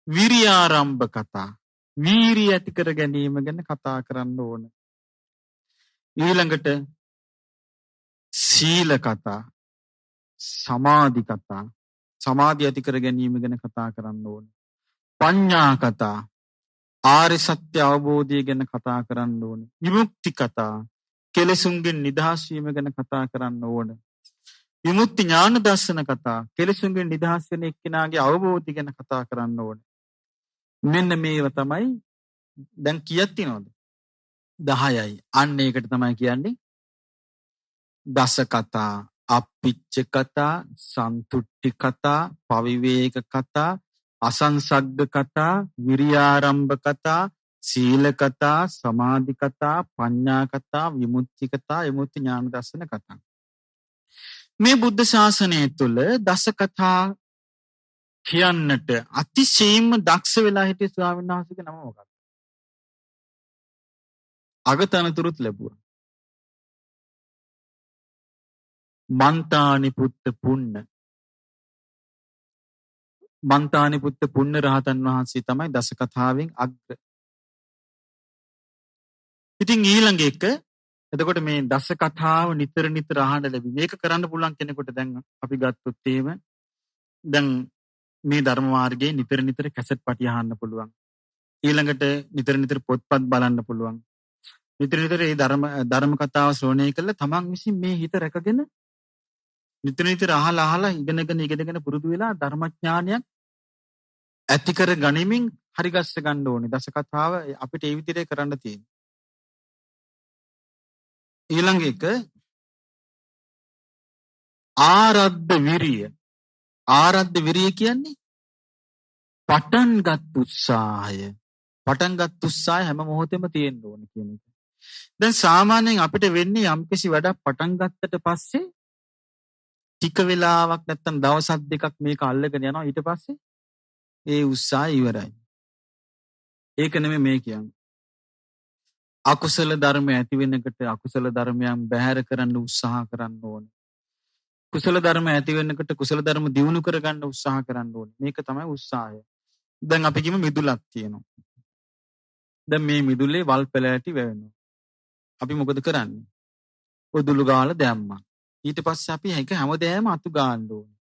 විරියාරම්භ කතා. වීරිය ඇති කර ගැනීම ගැන කතා කරන්න ඕන. ඊළඟට සීල කතා, සමාධි කතා. සමාධිය ඇති කර ගැනීම ගැන කතා කරන්න ඕන. පඤ්ඤා කතා. ආර්ය සත්‍ය අවබෝධය ගැන කතා කරන්න ඕන. විමුක්ති කතා. කෙලෙසුන්ගෙන් නිදහස් වීම ගැන කතා කරන්න ඕන. විමුක්ති ඥාන දර්ශන කතා. කෙලෙසුන්ගෙන් නිදහස් වෙන එක්කෙනාගේ අවබෝධය ගැන කතා කරන්න ඕන. මෙන්න මේව තමයි දැන් කීයක් තියෙනවද? 10යි. අන්න ඒකට තමයි කියන්නේ දස කතා. අප්පිච්ච කතා, සන්තුට්ටි කතා, පවිවේක කතා, අසංසග්ග කතා, විරියාරම්භ කතා, සීල කතා, සමාධි කතා, පඤ්ඤා කතා, විමුක්ති කතා, විමුක්ති ඥාන දර්ශන කතා. මේ බුද්ධ ශාසනය තුළ දස කතා කියන්නට අතිශයින්ම දක්ෂ වෙලා හිටිය ස්වාමීන් වහන්සේගේ නම මොකක්ද? අගතනතුරුත් ලැබුවා. මන්තානිපුත්ත පුන්න. මන්තානිපුත්ත පුන්න රහතන් වහන්සේ තමයි දස කතාවෙන් අග්‍ර. ඉතින් ඊළඟ එක එතකොට මේ දස කතාව නිතර නිතර අහන්න ලැබි. මේක කරන්න පුළුවන් කෙනෙකුට දැන් අපි ගත්තොත් එහෙම දැන් මේ ධර්ම මාර්ගයේ නිතර නිතර කැසට් පටි අහන්න පුළුවන්. ඊළඟට නිතර නිතර පොත්පත් බලන්න පුළුවන්. නිතර නිතර මේ ධර්ම කතාව ශ්‍රවණය කළා තමන් විසින් මේ හිත රැකගෙන නිතර නිතර අහලා ඉගෙනගෙන පුරුදු වෙලා ධර්මඥානයක් ඇති කර ගනිමින් හරිගස්ස ගන්න ඕනේ. දස කතාව අපිට ඒ විදිහට කරන්න තියෙනවා. ඊළඟ එක ආරද්ධ විරිය. ආරද්ධ විරිය කියන්නේ පටන්ගත් උත්සාහය. පටන් ගත් උත්සාහය හැම මොහොතෙම තියෙන්න ඕන කියන එක. දැන් සාමාන්‍යයෙන් අපිට වෙන්නේ යම්කිසි වැඩක් පටන් ගත්තට පස්සේ ටික වෙලාවක් නැත්තම් දවසක් දෙකක් මේක අල්ලගෙන යනවා ඊට පස්සේ ඒ උත්සාහය ඉවරයි. ඒක නෙමෙයි මේ කියන්නේ. අකුසල ධර්ම ඇති වෙනකොට අකුසල ධර්මයන් බැහැර කරන්න උත්සාහ කරන්න ඕනේ. කුසල ධර්ම ඇති වෙනකොට කුසල ධර්ම දියුණු කරගන්න උත්සාහ කරන්න ඕනේ. මේක තමයි උත්සාහය. දැන් අපි කිව්ව මිදුලක් තියෙනවා. දැන් මේ මිදුලේ වල් පෙළ ඇටි වැවෙනවා. අපි මොකද කරන්නේ? උදුළු ගාලා දැම්මා. ඊට පස්සේ අපි ඒක හැමදේම අතු ගන්න ඕනේ.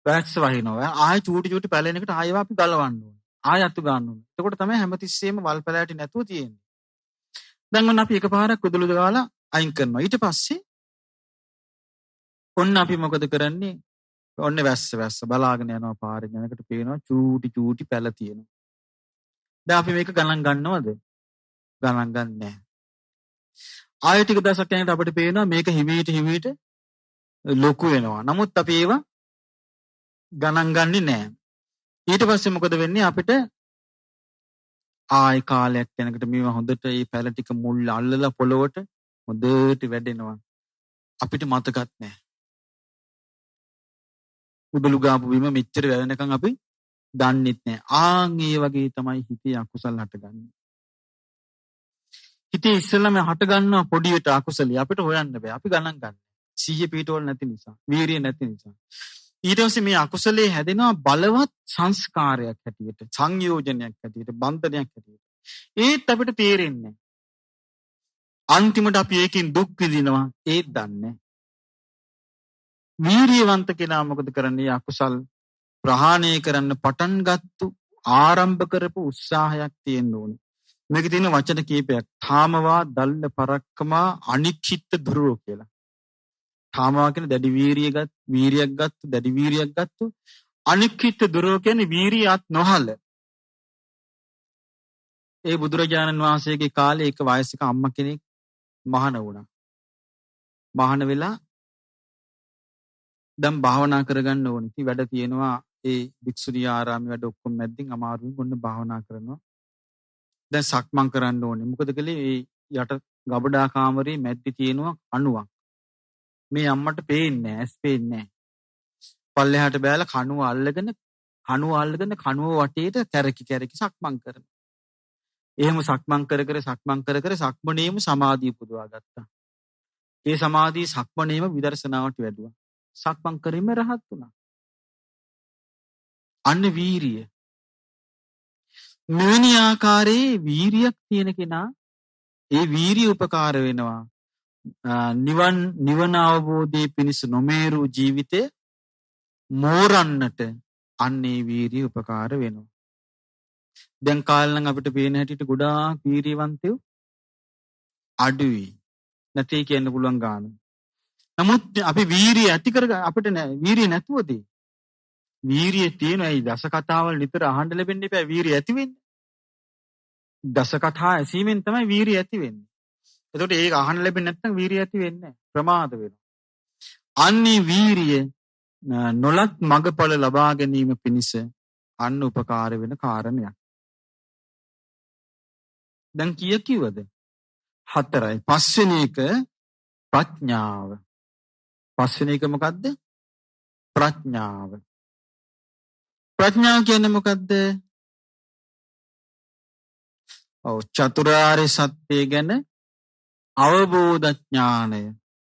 වැක්ස් වහිනවා. ආයෙ චූටි චූටි පැලෙනකට ආයෙව අපි ගලවන්න ඕනේ. ආයෙ අතු ගන්න ඕනේ. එතකොට තමයි හැමතිස්සෙම වල් පෙළ ඇටි නැතුව තියෙන්නේ. දැන් ඔන්න අපි එකපාරක් උදුළු ගාලා අයින් කරනවා. ඊට පස්සේ ඔන්න අපි මොකද කරන්නේ? ඔන්න වැස්ස බලාගෙන යනවා පාරේ යනකොට පේනවා චූටි චූටි පැල තියෙනවා. දැන් අපි මේක ගණන් ගන්නවද? ගණන් ගන්න නැහැ. ආයෙ ටික දවසක් යනකොට අපිට පේනවා මේක හිමීට ලොකු වෙනවා. නමුත් අපි ඒවා ගණන් ගන්නේ නැහැ. ඊට පස්සේ මොකද වෙන්නේ? අපිට ආයෙ කාලයක් යනකොට මේවා හොඳට මේ පැල ටික මුල් අල්ලලා පොළොවට හොඳට වැඩෙනවා. අපිට මතකත් නැහැ. උදළු ගාපු බිම මෙච්චර වැවෙනකන් අපි දන්නෙත් නැහැ. ආන් ඒ වගේ තමයි හිතේ අකුසල් හටගන්නේ. හිතේ ඉස්සෙල්ලාම හට ගන්නවා පොඩියට අකුසලිය. අපිට හොයන්න බෑ. අපි ගණන් ගන්න. සිහිය පිටවල නැති නිසා, වීරිය නැති නිසා. ඊට පස්සේ මේ අකුසලයේ හැදෙනවා බලවත් සංස්කාරයක් හැටියට, සංයෝජනයක් හැටියට, බන්ධනයක් හැටියට. ඒත් අපිට තේරෙන්නේ නැහැ. අන්තිමට අපි ඒකෙන් දුක් විඳිනවා. ඒත් දන්නේ නැහැ. වීරියවන්ත කෙනා මොකද කරන්නේ? අකුසල් ප්‍රහාණය කරන්න පටන් ගත්තු ආරම්භ කරපු උත්සාහයක් තියෙන්න ඕනේ. මේකේ තියෙන වචන කීපයක්. ථාමවා දල්ල පරක්කමා අනික්ඛිත දුරෝ කියලා. ථාමවා කියන දැඩි වීරියක් ගත්තු අනික්ඛිත දුරෝ කියන්නේ වීරියත් නොහල. ඒ බුදුරජාණන් වහන්සේගේ කාලේ එක වයසක අම්මා කෙනෙක් මහාන වුණා. මහාන වෙලා දැන් භාවනා කරගන්න ඕනේ. ඉතින් වැඩ තියෙනවා. ඒ භික්ෂුණී ආරාමේ වැඩ ඔක්කොම මැද්දින් අමාරුවෙන් ඔන්න භාවනා කරනවා. දැන් සක්මන් කරන්න ඕනේ. මොකද කලේ ඒ යට ගබඩා කාමරේ මැද්දේ තියෙනවා කණුවක්. මේ අම්මට පේන්නේ නැහැ. ඇස් පේන්නේ නැහැ. පල්ලෙහාට බෑලා කණුව අල්ලගෙන කණුව වටේට කැරකි සක්මන් කරනවා. එහෙම සක්මන් කර සක්මණේම සමාධිය පුදවා ගත්තා. ඒ සමාධිය සක්මණේම විදර්ශනාවට වැඩුවා. සක්මන් කරීම රහත් වුණා. අන්න වීරිය. මෙවැනි ආකාරයේ වීරියක් තියෙන කෙනා ඒ වීරිය උපකාර වෙනවා. නිවන අවබෝධයේ පිණිස නොමේරු ජීවිතේ මෝරන්නට අන්නේ වීරිය උපකාර වෙනවා. දැන් කාලේ නම් අපිට පේන හැටියට ගොඩාක් වීරියවන්තයෝ අඩුයි. නැtei කියන්න පුළුවන් ගාන. නමුත් අපි වීරිය ඇති කරගන්න අපිට වීරිය නැතුවදී වීරිය තියෙනවා. ඒ දස කතාවල් නිතර අහන්න ලැබෙන්න එපා. වීරිය ඇති වෙන්නේ. දස කතා ඇසීමෙන් තමයි වීරිය ඇති වෙන්නේ. එතකොට ඒක අහන්න ලැබෙන්නේ නැත්නම් වීරිය ඇති වෙන්නේ නැහැ. ප්‍රමාද වෙනවා. අන්නේ වීරිය නොලත් මගඵල ලබා ගැනීම පිණිස අන්න උපකාර වෙන කාරණයක්. දැන් කිව්වද? 4යි. පස්වෙනි එක ප්‍රඥාව. පස්වෙනි එක මොකද්ද? ප්‍රඥාව. ප්‍රඥාව කියන්නේ මොකද්ද? චතුරාර්ය සත්‍ය ගැන අවබෝධ ඥානය.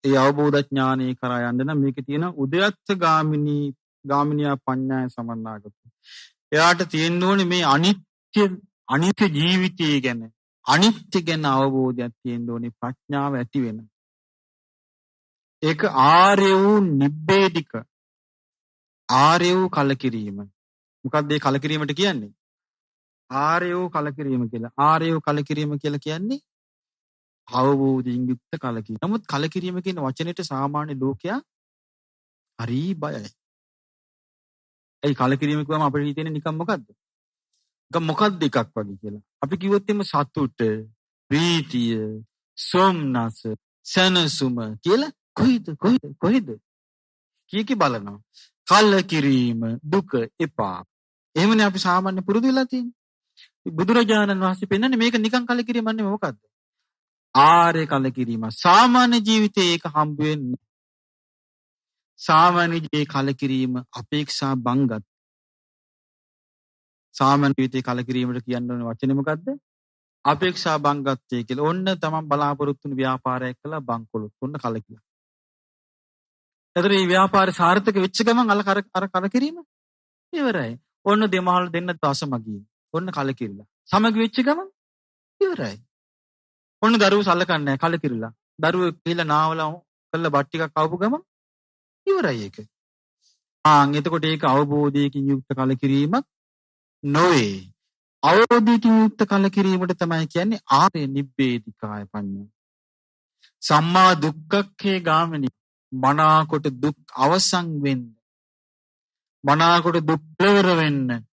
ඒ අවබෝධ ඥානය කරා යන්න නම් මේකේ තියෙන උද්‍යත්ත ගාමිනියා පඤ්ඤාය සමන්නාගත. එයාට තියෙන්න ඕනේ මේ අනිත්‍ය ජීවිතය ගැන අනිත්‍ය ගැන අවබෝධයක් තියෙන්න ඕනේ. ප්‍රඥාව ඇති වෙන. ඒක ආර්ය වූ නිබ්බේධික. ආර්ය වූ කලකිරීම. මොකක්ද මේ කලකිරීමට කියන්නේ? ආර්ය වූ කලකිරීම කියලා. ආර්ය වූ කලකිරීම කියලා කියන්නේ අවබෝධයෙන් යුක්ත කලකිරීම. නමුත් කලකිරීම කියන වචනෙට සාමාන්‍ය ලෝකයා හරි බයයි. ඒ කලකිරීම කියවම අපිට හිතෙන්නේ නිකන් මොකද්ද? මොකක්ද එකක් වගේ කියලා. අපි කිව්වොත් එimhe සතුට, ප්‍රීතිය, සොම්නස, සනසුම කියලා කොහෙද? කීකි බලනවා. කලකිරීම, දුක, එපා. එහෙමනේ අපි සාමාන්‍ය පුරුදු වෙලා තියෙන්නේ. බුදුරජාණන් වහන්සේ පෙන්නන්නේ මේක නිකන් කලකිරීමක් නෙමෙයි මොකද්ද? ආර්ය කලකිරීම. සාමාන්‍ය ජීවිතේ ඒක හම්බ වෙන්නේ. සාමාන්‍ය ජීවිතේ කලකිරීම අපේක්ෂා බංගත්. සාමාන්‍ය ජීවිතේ කලකිරීමට කියන්න ඕන වචනේ මොකද්ද? අපේක්ෂා බංගත්වය කියලා. ඔන්න තමන් බලාපොරොත්තු වෙන ව්‍යාපාරයක් කළා බංකොලොත්. ඔන්න කලකිරීම. එතකොට මේ ව්‍යාපාරය සාර්ථක වෙච්ච ගමන් අර කලකිරීම ඉවරයි. ඔන්න දෙමහල් දෙන්න දසමගින්. ඔන්න කලකිරිලා. සමගි වෙච්ච ගමන් ඉවරයි. ඔන්න දරුවෝ සලකන්නේ නැහැ කලකිරිලා. දරුවෝ කියලා නාවලා කළා බත් ටිකක් කවපු ගමන් ඉවරයි ඒක. එතකොට ඒක අවබෝධයකින් යුක්ත කලකිරීමක් නොවේ. අවබෝධයකින් යුක්ත කලකිරීමට තමයි කියන්නේ ආර්ය නිබ්බේධිකාය පඤ්ඤා. සම්මා දුක්ඛක්ඛේ ගාමිනී. මනාකොට දුක් අවසන් වෙන්න. මනාකොට දුක් කෙලවර වෙන්න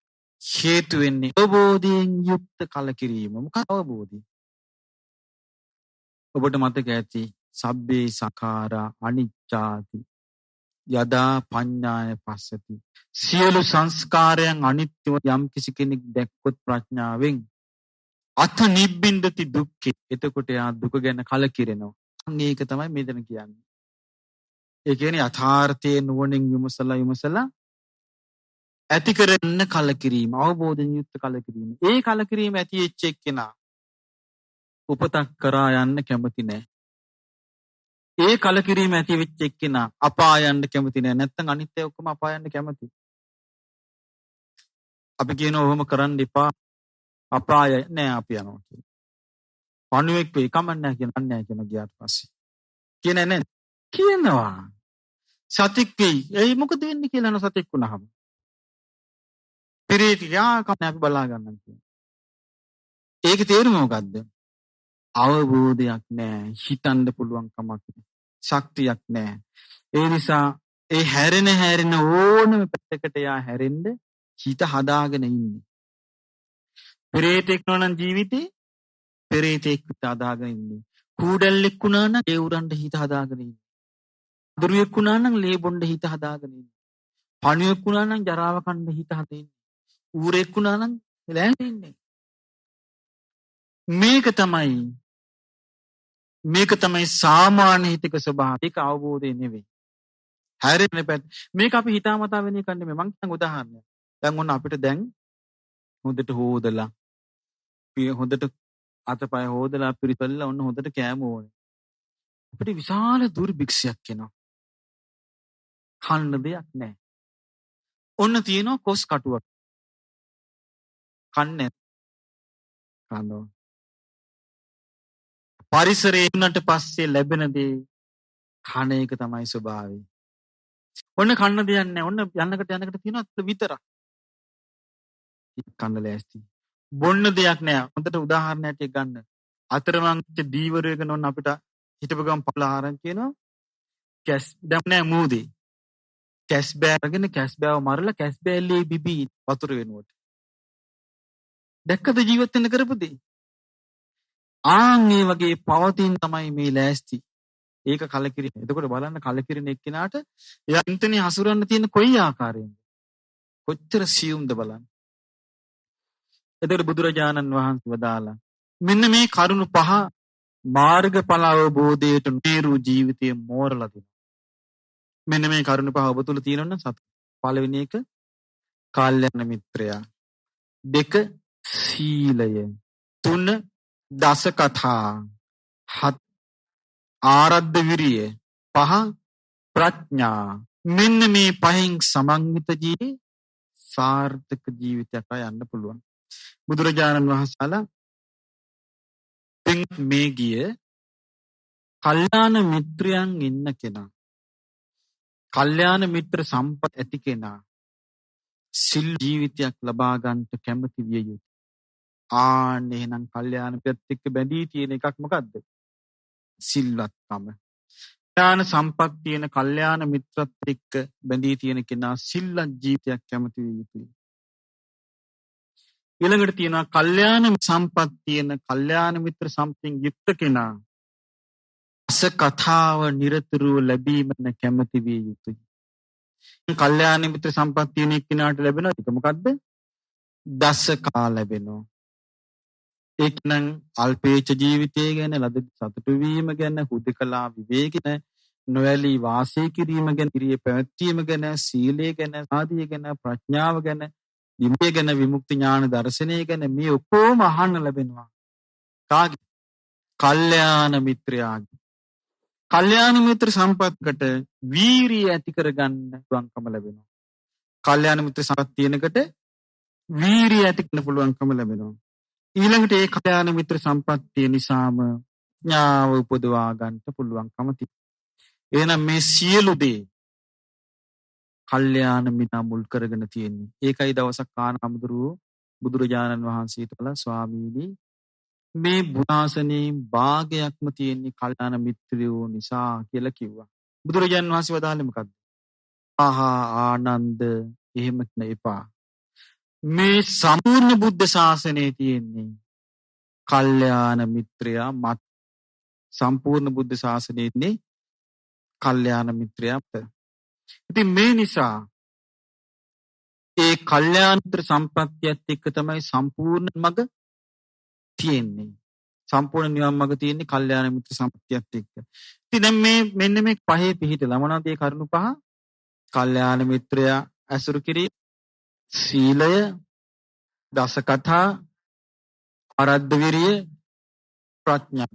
හේතු වෙන්නේ අවබෝධයෙන් යුක්ත කලකිරීම. මොකක්ද අවබෝධය? ඔබට මතක ඇති සබ්බේ සඛාරා අනිච්චාති යදා පඤ්ඤාය පස්සති. සියලු සංස්කාරයන් අනිත්‍යව යම් කිසි කෙනෙක් දැක්කොත් ප්‍රඥාවෙන් අත නිබ්බින්දති දුක්ඛේ. එතකොට යා දුක ගැන කලකිරෙනවා. මේක තමයි මෙතන කියන්නේ. ඒ කියන්නේ යථාර්ථයේ නුවණින් විමසලා ඇති කරන්න කලකිරීම, අවබෝධයෙන් යුක්ත කලකිරීම. ඒ කලකිරීම ඇති වෙච්ච එක්කෙනා උපතක් කරා යන්න කැමති නැහැ. ඒ කලකිරීම ඇති වෙච්ච එක්කෙනා අපාය යන්න කැමති නැහැ. නැත්තම් අනිත් අය ඔක්කොම අපාය යන්න කැමති. අපි කියනවා ඔහොම කරන්න එපා. අපාය නෑ අපි යනවා කියලා. පණුවෙක් වෙයි කමන්නේ නැහැ කියන ගියාට පස්සේ. කියන්නේ නැහැ. කියනවා. සතෙක් වෙයි. ඒ මොකද වෙන්නේ කියලා නෝ සතෙක් වුණාම. පිරිතියා කම අපි බලා ගන්නම් කියන්නේ. ඒකේ තේරුම මොකද්ද? අවබෝධයක් නැහැ. හිතන්න පුළුවන් කමක් නැහැ. ශක්තියක් නැහැ. ඒ නිසා ඒ හැරෙන ඕනම පැත්තකට යා හැරෙන්න හිත හදාගෙන ඉන්නේ. පෙරේතෙක් නොනම් ජීවිතේ පෙරේතෙක් හදාගෙන ඉන්නේ. කූඩැල්ලෙක් වුණා නම් ඒ උරන්ට හිත හදාගෙන ඉන්නේ. දරුවෙක් වුණා නම් ලේ බොණ්ඩ හිත හදාගෙන ඉන්නේ. පණුවෙක් වුණා නම් ජරාව කන්න හිත හදේ ඉන්නේ. ඌරෙක් වුණා නම් ලෑස්ති ඉන්නේ. මේක තමයි සාමාන්‍ය හිතක ස්වභාවය. ඒක අවබෝධය නෙවෙයි. හැරෙන්න පැත්ත. මේක අපි හිතාමතා වෙන එකක් නෙමෙයි. මං කියන්න උදාහරණයක්. දැන් ඔන්න අපිට දැන් හොඳට හොදලා හොඳට අතපය හොදලා පිරිතල්ලා ඔන්න හොඳට කෑම ඕනේ. අපිට විශාල දුර්භික්ෂයක් එනවා. කන්න දෙයක් නැහැ. ඔන්න තියෙනවා කොස් කටුවක්. කන්නේ කනවා. පරිසරේ උනට පස්සේ ලැබෙන දේ කන එක තමයි ස්වභාවය. ඔන්න කන්න දෙයක් නැහැ. ඔන්න යන්නකට තියෙනවා විතරක්. කන්න ලෑස්ති. බොන්න දෙයක් නැහැ. හොඳට උදාහරණයක් ගන්න. අතරමංච දීවරයක නොන්න අපිට හිටපු ගමන් පළහාරන් කියනවා. කැස් දැන් නැහැ මූදේ. කැස් බෑගෙන කැස් බෑව මරලා කැස් බෑල්ලේ බිබී වතුර වෙනුවට. දැක්කද ජීවත් වෙන්න කරපුදී? මේ වගේ පවතින තමයි මේ ලෑස්ති. ඒක කලකිරීම. එතකොට බලන්න කලකිරින එක්කිනාට එයා ඉන්ටනේ හසුරන්න තියෙන කොයි ආකාරයෙන්ද? කොච්චර සියුම්ද බලන්න. එතකොට බුදුරජාණන් වහන්සේ වදාලා මෙන්න මේ කරුණු පහ මාර්ගඵල අවබෝධයට නේරු ජීවිතයේ මෝරලා දෙනවා. මෙන්න මේ කරුණු පහ ඔබ තුල තියෙනවනම් සත. පළවෙනි එක කල්යාණ මිත්‍රයා. 2 සීලය. 3 දස කථා. 7 ආරද්ධ විරිය. 5 ප්‍රඥා. මෙන්න මේ පහෙන් සමන්විත ජීවිතේ සාර්ථක ජීවිතයක් යන්න පුළුවන්. බුදුරජාණන් වහන්සේලා මේ ගිය කල්යාණ මිත්‍රයන් ඉන්න කෙනා, කල්යාණ මිත්‍ර සම්පත් ඇති කෙනා සිල් ජීවිතයක් ලබා ගන්නට කැමති විය යුතුයි. එහෙනම් කල්යාණ මිත්‍රත් එක්ක බැඳී තියෙන එකක් මොකද්ද? සිල්වත්කම. ඥාන සම්පත් තියෙන කල්යාණ මිත්‍රත් එක්ක බැඳී තියෙන කෙනා සිල්වත් ජීවිතයක් කැමති විය යුතුයි. ඊළඟට තියෙනවා කල්යාණ සම්පත් තියෙන කල්යාණ මිත්‍ර සම්පතින් යුක්ත කෙනා අස කතාව නිරතුරුව ලැබීමන කැමති විය යුතුයි. කල්යාණ මිත්‍ර සම්පත් තියෙන කෙනාට ලැබෙනවා ඒක මොකද්ද? දස කා ලැබෙනවා. ඒක නම් අල්පේච්ඡ ජීවිතය ගැන, ලද සතුටු වීම ගැන, හුදකලා විවේක ගැන, නොයලී වාසය කිරීම ගැන, ඉරිය පැවැත්වීම ගැන, සීලය ගැන, සාධිය ගැන, ප්‍රඥාව ගැන, විමුක්තිය ගැන, විමුක්ති ඥාන දර්ශනය ගැන මේ ඔක්කොම අහන්න ලැබෙනවා. කාගේ? කල්යාණ මිත්‍රයාගේ. කල්යාණ මිත්‍ර සම්පත්කට වීරිය ඇති කරගන්න පුළුවන්කම ලැබෙනවා. කල්යාණ මිත්‍ර සම්පත් තියෙනකට වීරිය ඇති කරන්න පුළුවන්කම ලැබෙනවා. ඊළඟට ඒ කල්යාණ මිත්‍ර සම්පත්තිය නිසාම ඥාව උපදවා ගන්නට පුළුවන්කම තියෙනවා. එහෙනම් මේ සියලු දේ කල්යාණ මිත්‍ර මුල් කරගෙන තියෙන්නේ. ඒකයි දවසක් කාණහමුදුරුවෝ බුදුරජාණන් වහන්සේට කළා, ස්වාමීනි මේ බුදාසනේ භාගයක්ම තියෙන්නේ කල්යාණ මිත්‍රයෝ නිසා කියලා කිව්වා. බුදුරජාණන් වහන්සේ වදාළේ මොකද්ද? ආනන්ද එහෙම එපා. මේ සම්පූර්ණ බුද්ධ ශාසනයේ තියෙන්නේ කල්යාණ මිත්‍රයා මත. සම්පූර්ණ බුද්ධ ශාසනයේ ඉන්නේ කල්යාණ මිත්‍රයා මත. ඉතින් මේ නිසා ඒ කල්යාණ මිත්‍ර සම්ප්‍රත්‍යයත් එක්ක තමයි සම්පූර්ණ මඟ තියෙන්නේ. සම්පූර්ණ නිවන් මඟ තියෙන්නේ කල්යාණ මිත්‍ර සම්ප්‍රත්‍යයත් එක්ක. ඉතින් දැන් මේ මෙන්න මේ පහේ පිහිටලා මොනවද ඒ කරුණු පහ? කල්යාණ මිත්‍රයා ඇසුරු කිරීම, සීලය, දස කතා, ආරද්ධ විරිය, ප්‍රඥා.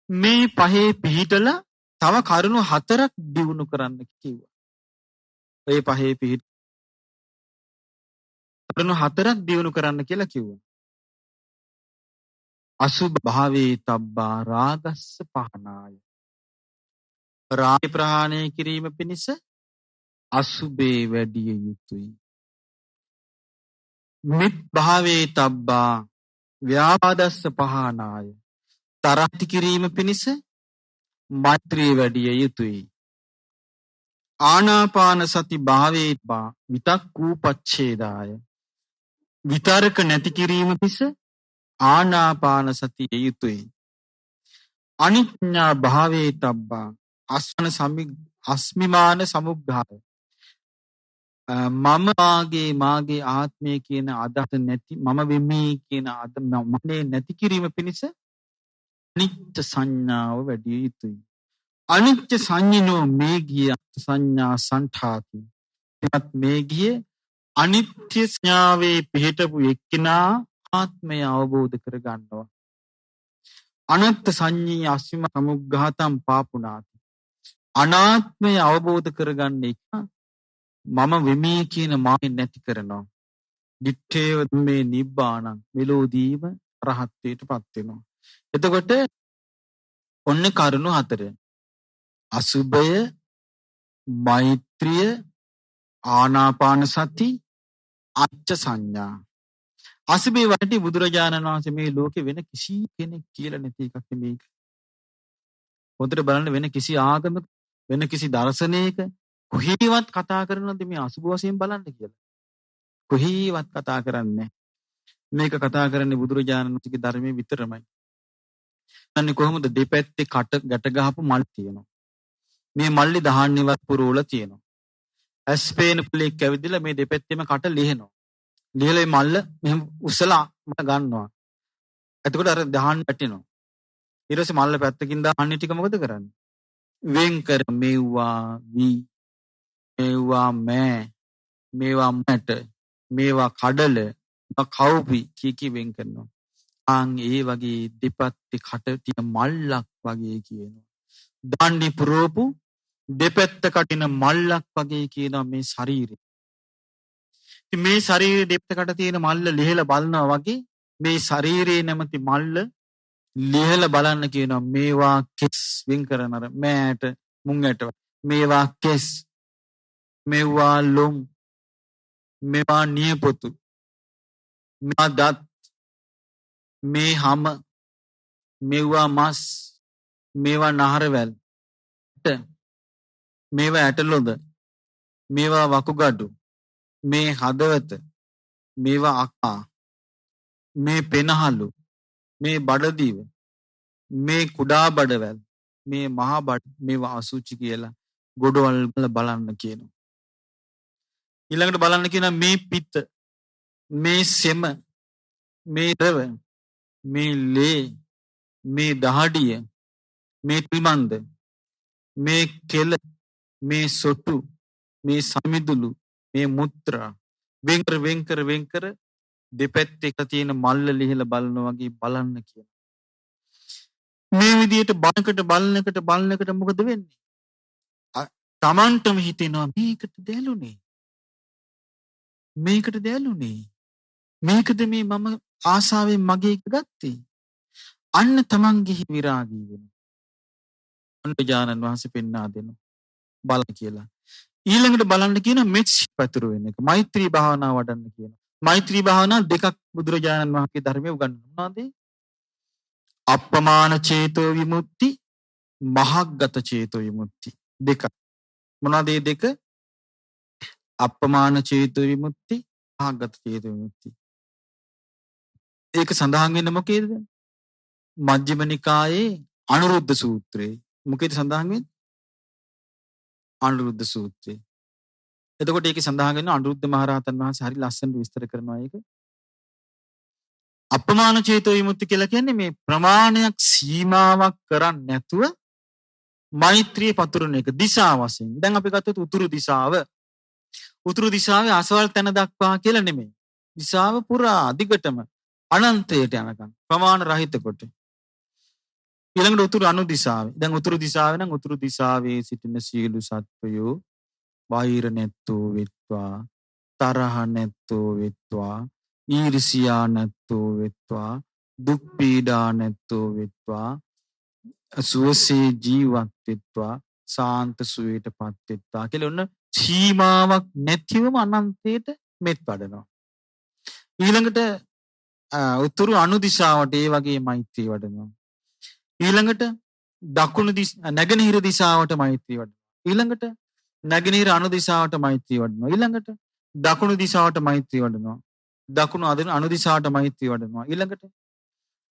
මේ පහේ පිහිටලා තව කරුණු 4ක් දිනු කරන්න කිව්වා. ඒ පහේ පිහිට කරුණු 4ක් දිනු කරන්න කියලා කිව්වා. අසුභ භාවේ තබ්බා රාගස්ස පහනාය. රාග ප්‍රහාණය කිරීම පිණිස අසුභේ වැඩිය යුතුයි. මිත් භාවේ තබ්බා ව්‍යාපාදස්ස පහනාය. තරහ කිරීම පිණිස මෛත්‍රිය වැඩිය යුතුයි. ආනාපාන සති භාවේ බා විතක්කූපච්ඡේදාය. විතරක නැති කිරීම පිණිස ආනාපාන සතිය යුතුයි. අනිඥා භාවේ තබ්බා අස්මිමාන සමුග්ඝාය. මම මාගේ ආත්මය කියන අදහස නැති, මම වෙමි කියන මනේ නැති කිරීම පිණිස අනිත්‍ය සංඥාව වැඩි යුතුයි. අනිත්‍ය සංඥෝ මේ ගිය සංඥා සංඨාති. එමත් මේ ගිය අනිත්‍ය සංඥාවේ පිහිටපු එක්කිනා ආත්මය අවබෝධ කර ගන්නවා. අනත්ත් සංඤී අස්මිම සමුග්ඝාතම් පාපුනාති. අනාත්මය අවබෝධ කරගන්න එක මම වෙමි කියන මානෙ නැති කරනවා. දිත්තේව මේ නිබ්බාණං මෙලෝදීම රහත්ත්වයටපත් වෙනවා. එතකොට ඔන්න කරුණු 4. අසුභය, මෛත්‍රිය, ආනාපාන සති, අච්ච සංඥා. අසුභේ වටි බුදුරජාණන් වහන්සේ මේ ලෝකේ වෙන කිසි කෙනෙක් කියලා නැති එකක් මේක. හොඳට බලන්න වෙන කිසි ආගමක, වෙන කිසි දර්ශනයක කොහේවත් කතා කරනවද මේ අසුභ වශයෙන් බලන්න කියලා? කොහේවත් කතා කරන්නේ. මේක කතා කරන්නේ බුදුරජාණන් වහන්සේගේ ධර්මයේ විතරමයි. අන්නේ කොහොමද දෙපැත්තේ ගැට ගහපු මල් තියෙනවා. මේ මල්ලේ දහන්නේවත් පුරවලා තියෙනවා. ඇස්පේන පුලෙක් ඇවිදලා මේ දෙපැත්තෙම කට ලිහනවා. ලිහලා මල්ල මෙහෙම උස්සලා මට ගන්නවා. එතකොට අර දහන්න වැටෙනවා. ඊට පස්සේ මල්ල පැත්තකින් දාන්නේ ටික මොකද කරන්නේ? වෙන් කර මේවා වී, මේවා මෑ, මේවා මැට, මේවා කඩල, කවුපි කී වෙන් කරනවා. ඒ වගේ දෙපැත්තේ කට තියෙන මල්ලක් වගේ කියනවා. දාන්නේ පුරෝපු දෙපැත්ත කටින මල්ලක් වගේ කියනවා මේ ශරීරය. ඉතින් මේ ශරීරයේ දෙපැත්තකට තියෙන මල්ල ලිහලා බලනවා වගේ මේ ශරීරයේ නැමැති මල්ල ලිහලා බලන්න කියනවා. මේවා කෙස් වෙන් කරන අර මෑට මුංගට, මේවා කෙස්, මේවා ලොම්, මේවා නියපොතු, මේවා දත්, මේ හම, මේවා මස්, මේවා නහරවැල්, මේවා ඇටලොද, මේවා වකුගඩු, මේ හදවත, මේවා අකා, මේ පෙනහලු, මේ බඩදිව, මේ කුඩා බඩවැල්, මේ මහා බඩ, මේවා අසුචි කියලා ගොඩවල් වල බලන්න කියනවා. ඊළඟට බලන්න කියනවා මේ පිත්ත, මේ සෙම, මේ ද්‍රව, මේ ලේ, මේ දහඩිය, මේ පිමන්ද, මේ කෙල, මේ සොටු, මේ සමිදුළු, මේ මුත්‍රා වෙන්කර දෙපැත්තේ එක තියෙන මල්ල ලිහලා බලනවා වගේ බලන්න කියන. මේ විදිහට බලනකට මොකද වෙන්නේ? තමන්ටම හිතෙනවා මේකට දැලුනේ. මේකද මේ මම ආසාවෙන් මගේ එක ගත්තේ. අන්න තමන්ගේ විරාගී වෙනවා. අනුජානන් වහන්සේ පෙන්වා දෙනවා. බලන්න කියලා. ඊළඟට බලන්න කියන මෙත්සි පැතුරු වෙන එක. මෛත්‍රී භාවනාව වඩන්න කියන. මෛත්‍රී භාවනා දෙකක් බුදුරජාණන් වහන්සේ ධර්මයේ උගන්වනවා. මොනවාද? අප්පමාන චේතෝ විමුක්ති, මහග්ගත චේතෝ විමුක්ති දෙක. මොනවාද මේ දෙක? අප්පමාන චේතෝ විමුක්ති, මහග්ගත චේතෝ විමුක්ති. ඒක සඳහන් වෙන්නේ මොකේද? මජ්ක්‍ධිම නිකායේ අනුරුද්ධ සූත්‍රයේ. මොකේද සඳහන් වෙන්නේ? අනුරුද්ධ සූත්‍රයේ. එතකොට ඒකේ සඳහන් වෙන අනුරුද්ධ මහරහතන් වහන්සේ හරි ලස්සනට විස්තර කරනවා ඒක. අප්‍රමාණ චේතෝ විමුක්ති කියලා කියන්නේ මේ ප්‍රමාණයක් සීමාවක් කරන්නේ නැතුව මෛත්‍රිය පතුරන එක දිශාව වශයෙන්. දැන් අපි ගත්තොත් උතුරු දිශාව. උතුරු දිශාවේ අසවල් තැන දක්වා කියලා නෙමෙයි. දිශාව පුරා දිගටම අනන්තයට යනකම් ප්‍රමාණ රහිත කොට. ඊළඟට උතුරු අනු දිශාවේ. දැන් උතුරු දිශාවේ නම් උතුරු දිශාවේ සිටින සියලු සත්වයෝ වෛර නැත්තෝ වෙත්වා, තරහ නැත්තෝ වෙත්වා, ඊර්ෂියා නැත්තෝ වෙත්වා, දුක් පීඩා නැත්තෝ වෙත්වා, සුවසේ ජීවත් වෙත්වා, සාන්ත සුවයටපත් වෙත්වා කියලා ඔන්න සීමාවක් නැතිවම අනන්තයට මෙත් වඩනවා. ඊළඟට උතුරු අනු දිශාවට ඒ වගේ මෛත්‍රී වඩනවා. ඊළඟට දකුණු නැගෙනහිර දිශාවට මෛත්‍රී වඩනවා. ඊළඟට නැගෙනහිර අනු දිශාවට මෛත්‍රී වඩනවා. ඊළඟට දකුණු දිශාවට මෛත්‍රී වඩනවා. දකුණු අනු දිශාවට මෛත්‍රී වඩනවා. ඊළඟට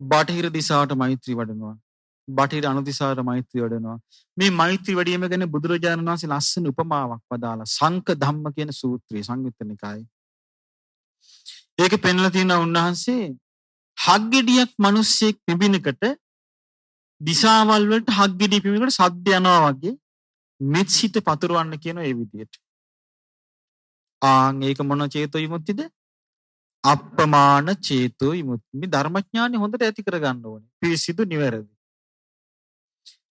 බටහිර දිශාවට මෛත්‍රී වඩනවා. බටහිර අනු දිශාවට මෛත්‍රී වඩනවා. මේ මෛත්‍රී වැඩීම ගැන බුදුරජාණන් වහන්සේ ලස්සන උපමාවක් වදාලා සංක ධම්ම කියන සූත්‍රයේ සංයුත්ත නිකායේ. ඒක පෙන්ලා තියෙනවා උන්වහන්සේ හග්ගෙඩියක් මිනිස්සෙක් පිඹිනකට දිශාවල් වලට හග්ගෙඩිය පිඹිනකට සද්ද යනවා වගේ මෙත්සිත පතුරවන්න කියන ඒ විදියට. ඒක මොන චේතෝ විමුක්තිද? අප්පමාන චේතෝ විමුක්ති. මේ ධර්මඥානෙ හොඳට ඇති කරගන්න ඕනේ. පිරිසිදු නිවැරදි.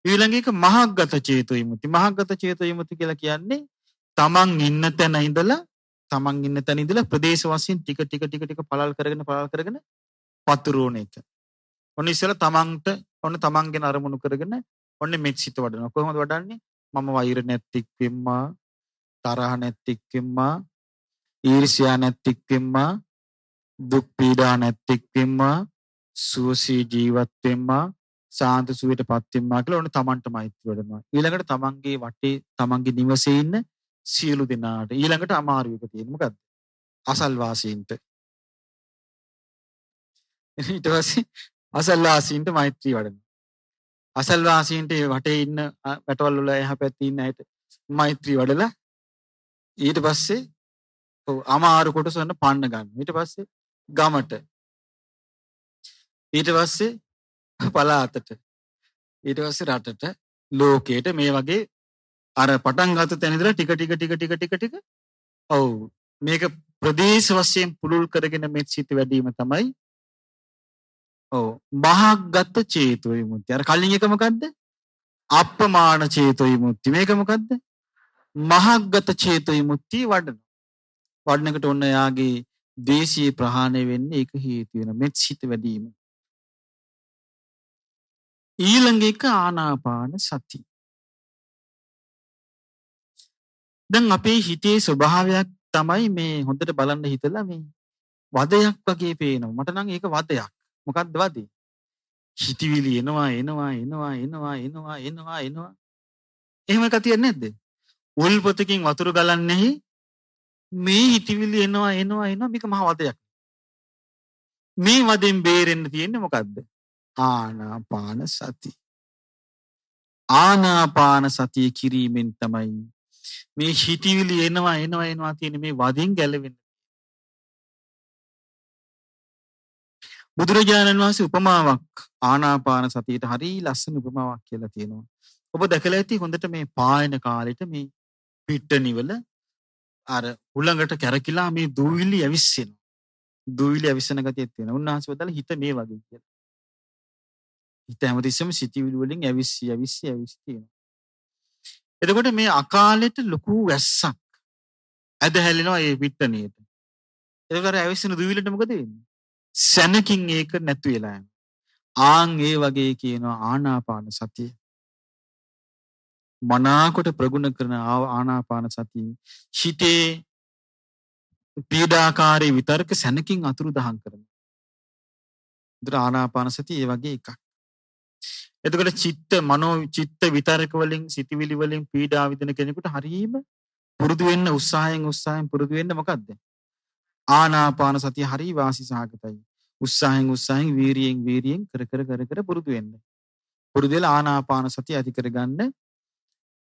ඊළඟ එක මහග්ගත චේතෝ විමුක්ති. මහග්ගත චේතෝ විමුක්ති කියලා කියන්නේ තමන් ඉන්න තැන ඉඳලා ප්‍රදේශ වශයෙන් ටික පළල් කරගෙන පතුරවන එක. ඔන්න ඉස්සෙල්ලා තමන්ට ඔන්න තමන්ගෙන අරමුණු කරගෙන ඔන්න මෙත්සිත වඩනවා. කොහොමද වඩන්නේ? මම වෛර නැත්තික් වෙම්මා, තරහ නැත්තික් වෙම්මා, ඊර්ෂ්‍යා නැත්තික් වෙම්මා, දුක් පීඩා නැත්තික් වෙම්මා, සුවසේ ජීවත් වෙම්මා, සාන්ත සුවයටපත් වෙම්මා කියලා ඔන්න තමන්ට මෛත්‍රී වඩනවා. ඊළඟට තමන්ගේ වටේ තමන්ගේ නිවසේ ඉන්න සියලු දෙනාට. ඊළඟට අමාරු එක තියෙන්නේ මොකද්ද? අසල්වාසීන්ට. ඊට පස්සේ අසල්වාසීන්ට මෛත්‍රී වඩනවා. අසල්වාසීන්ට වටේ ඉන්න පැටවල් වල එහා පැත්තේ ඉන්න අයට මෛත්‍රී වඩලා ඊට පස්සේ අමාරු කොටස වන්න පන්න ගන්න. ඊට පස්සේ ගමට. ඊට පස්සේ පළාතට. ඊට පස්සේ රටට, ලෝකයට මේ වගේ අර පටන් ගත්ත තැන ඉඳලා ටික ඔව් මේක ප්‍රදේශ වශයෙන් පුළුල් කරගෙන මෙත්සිත වැඩිම තමයි මහග්ගත චේතෝ විමුක්ති. අර කලින් එක මොකද්ද? අප්පමාන චේතෝ විමුක්ති. මේක මොකද්ද? මහග්ගත චේතෝ විමුක්ති වඩනකට ඔන්න යාගේ දේශීය ප්‍රහාණය වෙන්නේ ඒක හේතු වෙන මෙත්සිත වැඩිම. ඊළඟ එක ආනාපාන සති. දැන් අපේ හිතේ ස්වභාවයක් තමයි මේ හොඳට බලන්න හිතලා මේ වදයක් වගේ පේනවා. මට නම් ඒක වදයක්. මොකක්ද වදේ? හිතවිලි එනවා. එහෙම එකක් තියන්නේ නැද්ද? උල්පතකින් වතුර ගලන්නේ මේ හිතවිලි එනවා මේක මහ වදයක්. මේ වදෙන් බේරෙන්න තියෙන්නේ මොකද්ද? ආනාපාන සති. ආනාපාන සතිය කිරීමෙන් තමයි මේ හිතවිලි එනවා තියෙන මේ වදින් ගැලවෙන්න. බුදුරජාණන් වහන්සේ උපමාවක් ආනාපාන සතියට හරි ලස්සන උපමාවක් කියලා තියෙනවා. ඔබ දැකලා ඇති හොඳට මේ පායන කාලෙට මේ පිට්ටනිවල අර හුළඟට කැරකිලා මේ දූවිලි ඇවිස්සෙනවා. දූවිලි ඇවිස්සෙන ගතියක් තියෙනවා. උන්වහන්සේ වදාළ හිත මේ වගේ කියලා. හිත හැමතිස්සෙම සිතිවිලි වලින් ඇවිස්සි තියෙනවා. එතකොට මේ අකාලෙට ලොකු වැස්සක් ඇද හැලෙනවා ඒ පිට්ටනියට. එතකොට ඇවිස්සෙන දූවිලට මොකද වෙන්නේ? සැනකින් ඒක නැතු වෙලා යනවා. ආන් ඒ වගේ කියනවා ආනාපාන සතිය. මනාකොට ප්‍රගුණ කරන ආනාපාන සතිය හිතේ පීඩාකාරී විතර්ක සැනකින් අතුරුදහන් කරනවා. ඒතර ආනාපාන සතිය ඒ වගේ එකක්. එතකොට චිත්ත විතර්ක වලින් සිතවිලි වලින් පීඩා විඳින කෙනෙකුට හරීම පුරුදු වෙන්න උත්සාහයෙන් පුරුදු වෙන්න මොකද්ද? ආනාපාන සතිය හරි වාසි සහගතයි. උත්සාහයෙන් වීරියෙන් කර පුරුදු වෙන්න. පුරුදු වෙලා ආනාපාන සතිය ඇති කරගන්න.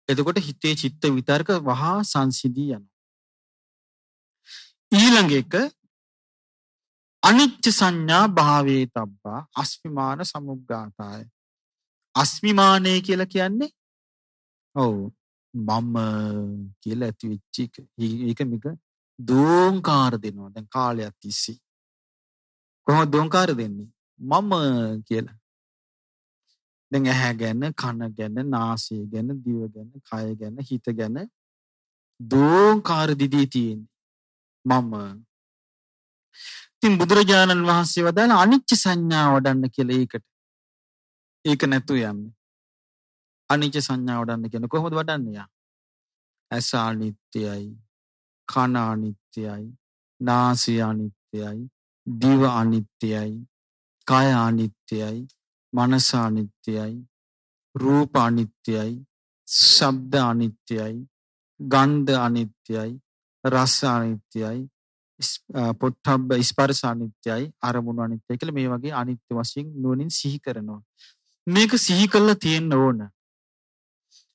එතකොට හිතේ චිත්ත විතර්ක වහා සංසිඳී යනවා. ඊළඟ එක අනිච්ච සංඥා භාවේ තබ්බා අස්මිමාන සමුග්ගාතාය. අස්මිමානය කියලා කියන්නේ ඔව් මම කියලා ඇති වෙච්ච එක. ඒක මේක දෝංකාර දෙනවා. දැන් කාලයක් තිස්සේ. කොහොමද දෝංකාර දෙන්නේ? මම කියලා. දැන් ඇහැ ගැන, කන ගැන, නාසය ගැන, දිව ගැන, කය ගැන, හිත ගැන දෝංකාර දිදී තියෙන්නේ. මම. ඉතින් බුදුරජාණන් වහන්සේ වදාළ අනිච්ච සංඥා වඩන්න කියලා ඒකට. ඒක නැතු යන්නේ. අනිච්ච සංඥා වඩන්න කියන කොහොමද වඩන්නේ? ඇස අනිත්‍යයි, කන අනිත්‍යයි, නාසය අනිත්‍යයි, දිව අනිත්‍යයි, කය අනිත්‍යයි, මනස අනිත්‍යයි, රූප අනිත්‍යයි, ශබ්ද අනිත්‍යයි, ගන්ධ අනිත්‍යයි, රස අනිත්‍යයි, පොට්ටබ්බ ස්පර්ශ අනිත්‍යයි, අරමුණු අනිත්‍යයි කියලා මේ වගේ අනිත්‍ය වශයෙන් නුවණින් සිහි කරනවා. මේක සිහි කළා තියෙන්න ඕන.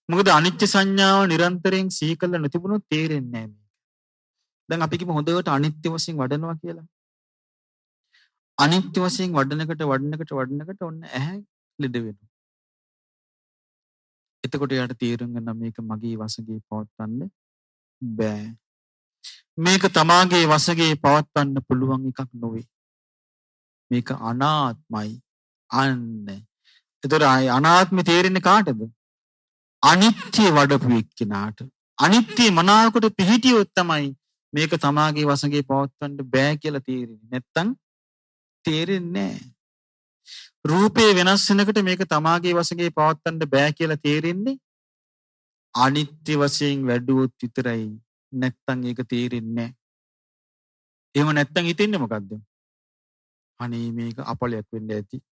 මොකද අනිත්‍ය සංඥාව නිරන්තරයෙන් සිහි කළා නැතිවුණොත් තේරෙන්නේ නැහැ. දැන් අපි කිව්ව හොඳට අනිත්‍ය වශයෙන් වඩනවා කියලා. අනිත්‍ය වශයෙන් වඩනකට ඔන්න ඇහැ ලෙඩ වෙනවා. එතකොට යාට තේරුම් ගන්න මේක මගේ වශයෙන් පවත්වන්න බෑ. මේක තමාගේ වශයෙන් පවත්වන්න පුළුවන් එකක් නොවේ. මේක අනාත්මයි. අන්න. එතකොට අනාත්මය තේරෙන්නේ කාටද? අනිත්‍ය වඩපු එක්කෙනාට. අනිත්‍ය මනාවකට පිහිටියොත් තමයි මේක තමාගේ වශයෙන් පවත්වන්න බෑ කියලා තේරෙන්නේ. නැත්තම් තේරෙන්නේ නැහැ. රූපේ වෙනස් වෙනකොට මේක තමාගේ වශයෙන් පවත්වන්න බෑ කියලා තේරෙන්නේ අනිත්‍ය වශයෙන් වැඩුවොත් විතරයි. නැත්තම් ඒක තේරෙන්නේ නැහැ. එහෙම නැත්තම් හිතෙන්නේ මොකද්ද? අනේ මේක අපලයක් වෙන්න ඇති.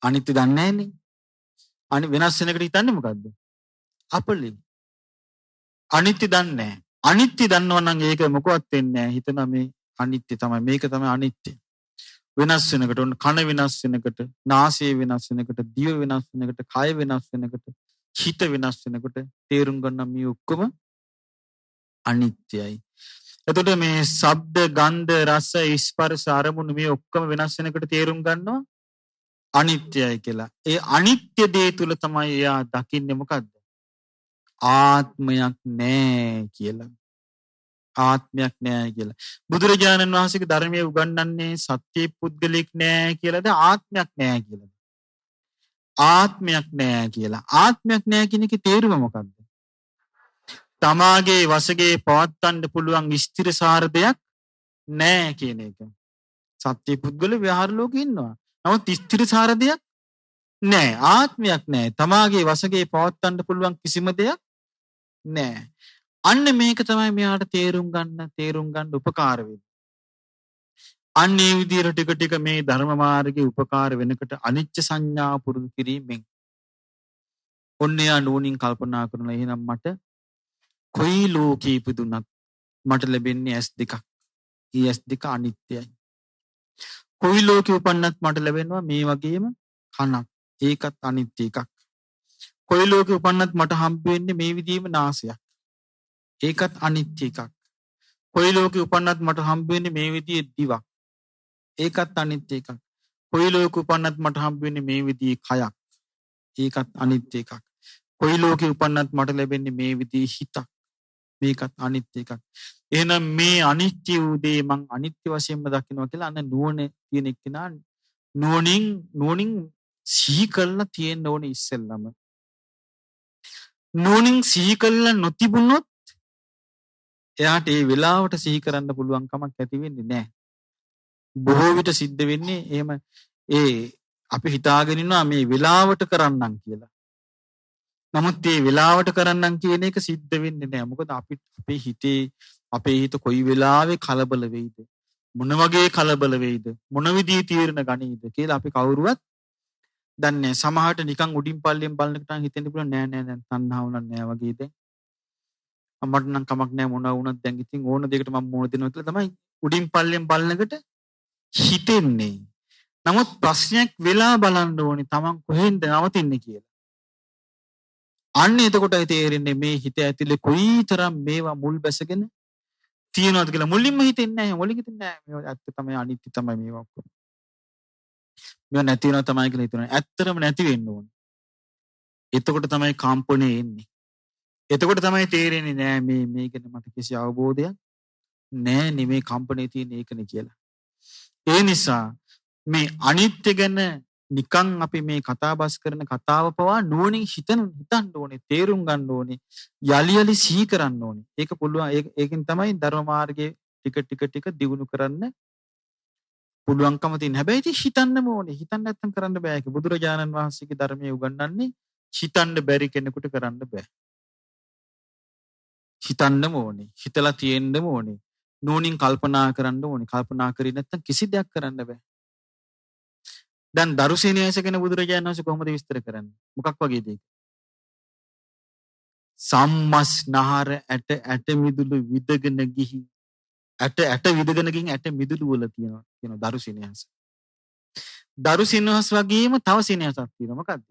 අනිත්‍ය දන්නේ නැහනේ. වෙනස් වෙනකට හිතන්නේ මොකද්ද? අපලේ. අනිත්‍ය දන්නේ නැහැ. අනිත්‍ය දන්නවා නම් ඒක මොකවත් වෙන්නේ නැහැ. හිතනවා මේ අනිත්‍ය තමයි. මේක තමයි අනිත්‍ය. වෙනස් වෙනකොට ඔන්න කන වෙනස් වෙනකොට, නාසය වෙනස් වෙනකොට, දිව වෙනස් වෙනකොට, කය වෙනස් වෙනකොට, හිත වෙනස් වෙනකොට තේරුම් ගන්න මේ ඔක්කොම අනිත්‍යයි. එතකොට මේ ශබ්ද, ගන්ධ, රස, ස්පර්ශ, අරමුණු මේ ඔක්කොම වෙනස් වෙනකොට තේරුම් ගන්නවා අනිත්‍යයි කියලා. ඒ අනිත්‍ය දේ තුල තමයි එයා දකින්නේ මොකද්ද? ආත්මයක් නැහැ කියලා. ආත්මයක් නැහැ කියලා. බුදුරජාණන් වහන්සේගේ ධර්මයේ උගන්වන්නේ සත්‍ය පුද්ගලික නැහැ කියලාද ආත්මයක් නැහැ කියලාද? ආත්මයක් නැහැ කියලා. ආත්මයක් නැහැ කියන එකේ තේරුම මොකද්ද? තමාගේ වශයෙන් පවත්වන්න පුළුවන් ස්ථිරසාර දෙයක් නැහැ කියන එක. සත්‍ය පුද්ගල විහාර ලෝකේ ඉන්නවා. නමුත් ස්ථිරසාර දෙයක් නැහැ. ආත්මයක් නැහැ. තමාගේ වශයෙන් පවත්වන්න පුළුවන් කිසිම දෙයක් නැහැ. අන්න මේක තමයි මෙයාට තේරුම් ගන්න උපකාර වෙන්නේ. අන්න ඒ විදිහට ටික මේ ධර්ම මාර්ගයේ උපකාර වෙනකොට අනිච්ච සංඥා පුරුදු කිරීමෙන් ඔන්න යා නුවණින් කල්පනා කරනවා එහෙනම් මට කොයි ලෝකේ ඉපදුනත් මට ලැබෙන්නේ S2. ඒ S2 අනිත්‍යයි. කොයි ලෝකේ උපන්නත් මට ලැබෙනවා මේ වගේම කනක්. ඒකත් අනිත්‍ය එකක්. කොයි ලෝකේ උපන්නත් මට හම්බ වෙන්නේ මේ විදිහේම නාසයක්. ඒකත් අනිත්‍ය එකක්. කොයි ලෝකේ උපන්නත් මට හම්බ වෙන්නේ මේ විදිහේ දිවක්. ඒකත් අනිත්‍ය එකක්. කොයි ලෝකෙ උපන්නත් මට හම්බ වෙන්නේ මේ විදිහේ කයක්. ඒකත් අනිත්‍ය එකක්. කොයි ලෝකෙ උපන්නත් මට ලැබෙන්නේ මේ විදිහේ හිතක්. මේකත් අනිත්‍ය එකක්. එහෙනම් මේ අනිත්‍ය වූ දේ මං අනිත්‍ය වශයෙන්ම දකිනවා කියලා අන්න නුවණ තියෙන එක්කෙනා නුවණින් සිහි කරලා තියෙන්න ඕනේ ඉස්සෙල්ලම. නුවණින් සිහි කරලා නොතිබුණොත් එයාට ඒ වෙලාවට සිහි කරන්න පුළුවන් කමක් ඇති වෙන්නේ නැහැ. බොහෝ විට සිද්ධ වෙන්නේ එහෙම අපි හිතාගෙන ඉන්නවා මේ වෙලාවට කරන්නම් කියලා. නමුත් මේ වෙලාවට කරන්නම් කියන එක සිද්ධ වෙන්නේ නැහැ. මොකද අපේ හිත කොයි වෙලාවෙ කලබල වෙයිද? මොන වගේ කලබල වෙයිද? මොන විදිහේ තීරණ ගනීද කියලා අපි කවුරුවත් දන්නේ නැහැ. සමහරට නිකන් උඩින් පල්ලෙන් බලනකොට හිතෙන්න පුළුවන් නෑ තණ්හාව නෑ වගේ දැන්. මට නම් කමක් නෑ මොනවා වුණත් දැන් ඉතින් ඕන දෙයකට මම මොන දෙනවා කියලා තමයි උඩින් පල්ලෙන් බලනකොට හිතෙන්නේ. නමුත් ප්‍රශ්නයක් වෙලා බලන්න ඕනේ තමන් කොහෙන්ද නවතින්නේ කියලා. අන්න එතකොටයි තේරෙන්නේ මේ හිත ඇතුලේ කොයිතරම් මේවා මුල් බැසගෙන තියෙනවද කියලා. මුලින්ම හිතෙන්නේ නැහැ. මුලින් හිතෙන්නේ නැහැ. මේවා ඇත්ත තමයි අනිත්‍ය තමයි මේවා ඔක්කොම. මේවා නැති වෙනවා තමයි කියලා හිතනවා. ඇත්තටම නැති වෙන්න ඕනේ. එතකොට තමයි කම්පණය එන්නේ. එතකොට තමයි තේරෙන්නේ නෑ මේ ගැන මට කිසි අවබෝධයක් නෑ නෙමේ කම්පණය තියෙන ඒකනේ කියලා. ඒ නිසා මේ අනිත්‍ය ගැන නිකන් අපි මේ කතාබස් කරන කතාව පවා නුවණින් හිතන්න ඕනේ, තේරුම් ගන්න ඕනේ, යලි සිහි කරන්න ඕනේ. ඒක පුළුවන්. ඒකෙන් තමයි ධර්ම මාර්ගයේ ටික දියුණු කරන්න පුළුවන්කම තියෙන. හැබැයි ඉතින් හිතන්නම ඕනේ. හිතන්න නැත්නම් කරන්න බෑ. ඒක බුදුරජාණන් වහන්සේගේ ධර්මයේ උගන්වන්නේ හිතන්න බැරි කෙනෙකුට කරන්න බෑ. හිතන්නම ඕනේ. හිතලා තියෙන්නම ඕනේ. නුවණින් කල්පනා කරන්න ඕනේ. කල්පනා කරේ නැත්නම් කිසි දෙයක් කරන්න බෑ. දැන් දරුසේනයස ගැන බුදුරජාණන් වහන්සේ කොහොමද විස්තර කරන්නේ? මොකක් වගේද ඒක? සම්මස්නහර ඇට මිදුළු විදගෙන ගිහි ඇට විදගෙන ගිහින් ඇට මිදුළු වල තියෙනවා දරුසේනයස. දරුසේනයස වගේම තව සේනයසක් තියෙනවා. මොකක්ද?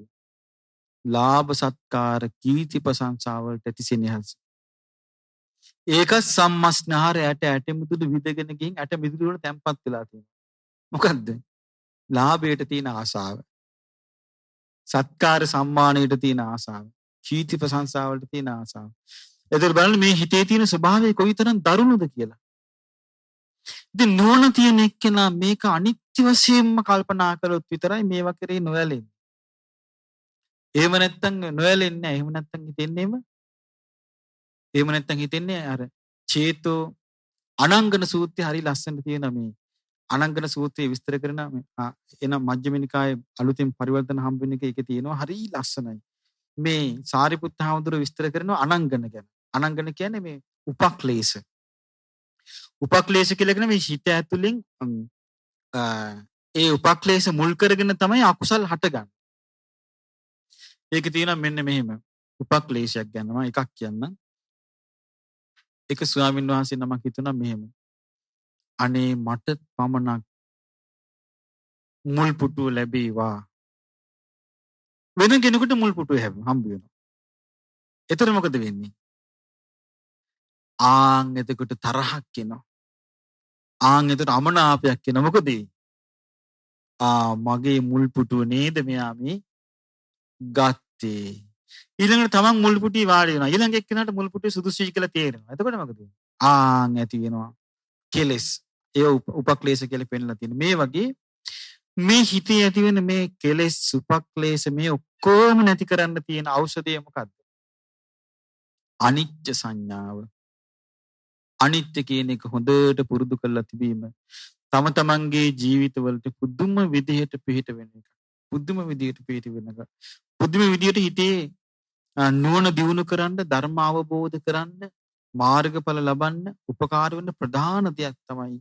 ලාභ සත්කාර කීර්ති ප්‍රශංසා වලට ඇති සේනයස. ඒක සම්මස්නහර ඇට මිදුළු විදගෙන ගිහින් ඇට මිදුළු වල තැම්පත් වෙලා තියෙනවා. මොකද්ද? ලාභයට තියෙන ආසාව. සත්කාර සම්මානයට තියෙන ආසාව. කීර්ති ප්‍රශංසා වලට තියෙන ආසාව. එතකොට බලන්න මේ හිතේ තියෙන ස්වභාවය කොයිතරම් දරුණුද කියලා. ඉතින් නුවණ තියෙන එක්කෙනා මේක අනිත්‍ය වශයෙන්ම කල්පනා කළොත් විතරයි මේවා කරේ නොයැලෙන්නේ. එහෙම නැත්තම් නොයැලෙන්නේ නැහැ. එහෙම නැත්තම් හිතෙන්නේ අර චේතෝ අනංගන සූත්‍රය හරි ලස්සනට තියෙන මේ අනංගන සූත්‍රයේ විස්තර කරන එන මජ්ක්‍ධිම නිකායේ අලුතින් පරිවර්තන හම්බ වෙන එක ඒකේ තියෙනවා හරි ලස්සනයි. මේ සාරිපුත්ත හාමුදුරුවෝ විස්තර කරනවා අනංගන ගැන. අනංගන කියන්නේ මේ උපක්ලේශ. උපක්ලේශ කියලා කියන මේ හිත ඇතුලෙන් ඒ උපක්ලේශ මුල් කරගෙන තමයි අකුසල් හටගන්නේ. ඒක තියෙනවා මෙන්න මෙහෙම. උපක්ලේශයක් ගැන මම එකක් කියන්නම්. එක ස්වාමීන් වහන්සේ නමක් හිතුණා මෙහෙම. අනේ මට පමණක් මුල් පුටුව ලැබේවා. වෙන කෙනෙකුට මුල් පුටුව හම්බ වෙනවා. එතකොට මොකද වෙන්නේ? එතකොට තරහක් එනවා. එතකොට අමනාපයක් එනවා. මොකද මගේ මුල් පුටුව නේද මෙයා මේ ගත්තේ. ඊළඟට තමන් මුල් පුටුවේ වාඩි වෙනවා. ඊළඟ එක්කෙනාට මුල් පුටුවේ සුදුසුයි කියලා තේරෙනවා. එතකොට මොකද වෙන්නේ? ඇති වෙනවා කෙලෙස්. ඒ උපක්ලේශ කියලා පෙන්නලා තියෙන. මේ වගේ මේ හිතේ ඇති වෙන මේ කෙලෙස් උපක්ලේශ මේ ඔක්කොම නැති කරන්න තියෙන ඖෂධය මොකද්ද? අනිත්‍ය සංඥාව. අනිත්‍ය කියන එක හොඳට පුරුදු කරලා තිබීම තම තමන්ගේ ජීවිතවලට පුදුම විදිහට පිහිට වෙන එක. පුදුම විදිහට පිහිට වෙන එක. පුදුම විදිහට හිතේ නුවණ දියුණු කරන්න, ධර්ම අවබෝධ කරන්න, මාර්ගඵල ලබන්න උපකාර වෙන ප්‍රධාන දෙයක් තමයි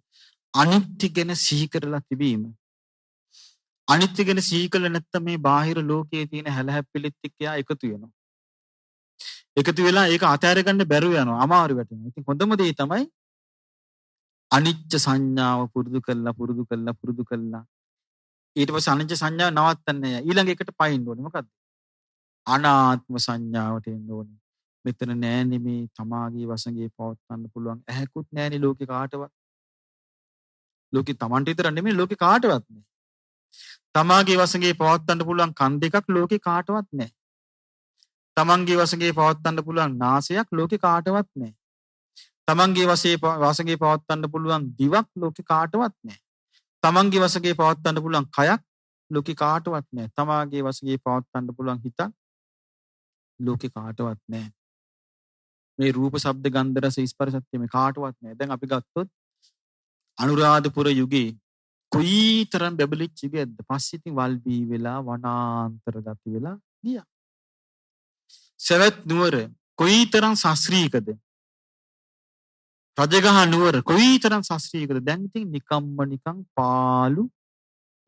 අනිත්‍ය ගැන සිහි කරලා තිබීම. අනිත්‍ය ගැන සිහි කළේ නැත්නම් මේ බාහිර ලෝකයේ තියෙන හැලහැප්පිලිත් එක්ක එකතු වෙනවා. එකතු වෙලා ඒක අතහැර ගන්න බැරුව යනවා. අමාරු වැටෙනවා. ඉතින් හොඳම දේ තමයි අනිත්‍ය සංඥාව පුරුදු කළා. ඊට පස්සේ අනිත්‍ය සංඥාව නවත්තන්නේ නැහැ. ඊළඟ එකට පයින්න ඕනේ. මොකද්ද? අනාත්ම සංඥාවට එන්න ඕනේ. මෙතන නෑනේ මේ තමාගේ වසඟේ පවත්වන්න පුළුවන් ඇහැකුත් නෑනේ ලෝකේ කාටවත්. ලෝකේ Tamanට විතර නෙමෙයි ලෝකේ කාටවත් නෑ. තමාගේ වසඟේ පවත්වන්න පුළුවන් කන් දෙකක් ලෝකේ කාටවත් නෑ. තමන්ගේ වසඟේ පවත්වන්න පුළුවන් නාසයක් ලෝකේ කාටවත් නෑ. තමන්ගේ වසඟේ පවත්වන්න පුළුවන් දිවක් ලෝකේ කාටවත් නෑ. තමන්ගේ වසඟේ පවත්වන්න පුළුවන් කයක් ලෝකේ කාටවත් නෑ. තමාගේ වසඟේ පවත්වන්න පුළුවන් හිතක් ලෝකේ කාටවත් නෑ. මේ රූප ශබ්ද ගන්ධ රස ස්පර්ශත් මේ කාටවත් නෑ. දැන් අපි ගත්තොත් අනුරාධපුර යුගයේ කොයිතරම් බැබලිච්ච යුගයක්ද. පස්සේ ඉතින් වල්බී වෙලා වනාන්තරගත වෙලා ගියා. සවැත් නුවර කොයිතරම් ශාස්ත්‍රීයකද. රජගහ නුවර කොයිතරම් ශාස්ත්‍රීයකද. දැන් ඉතින් නිකන් පාළු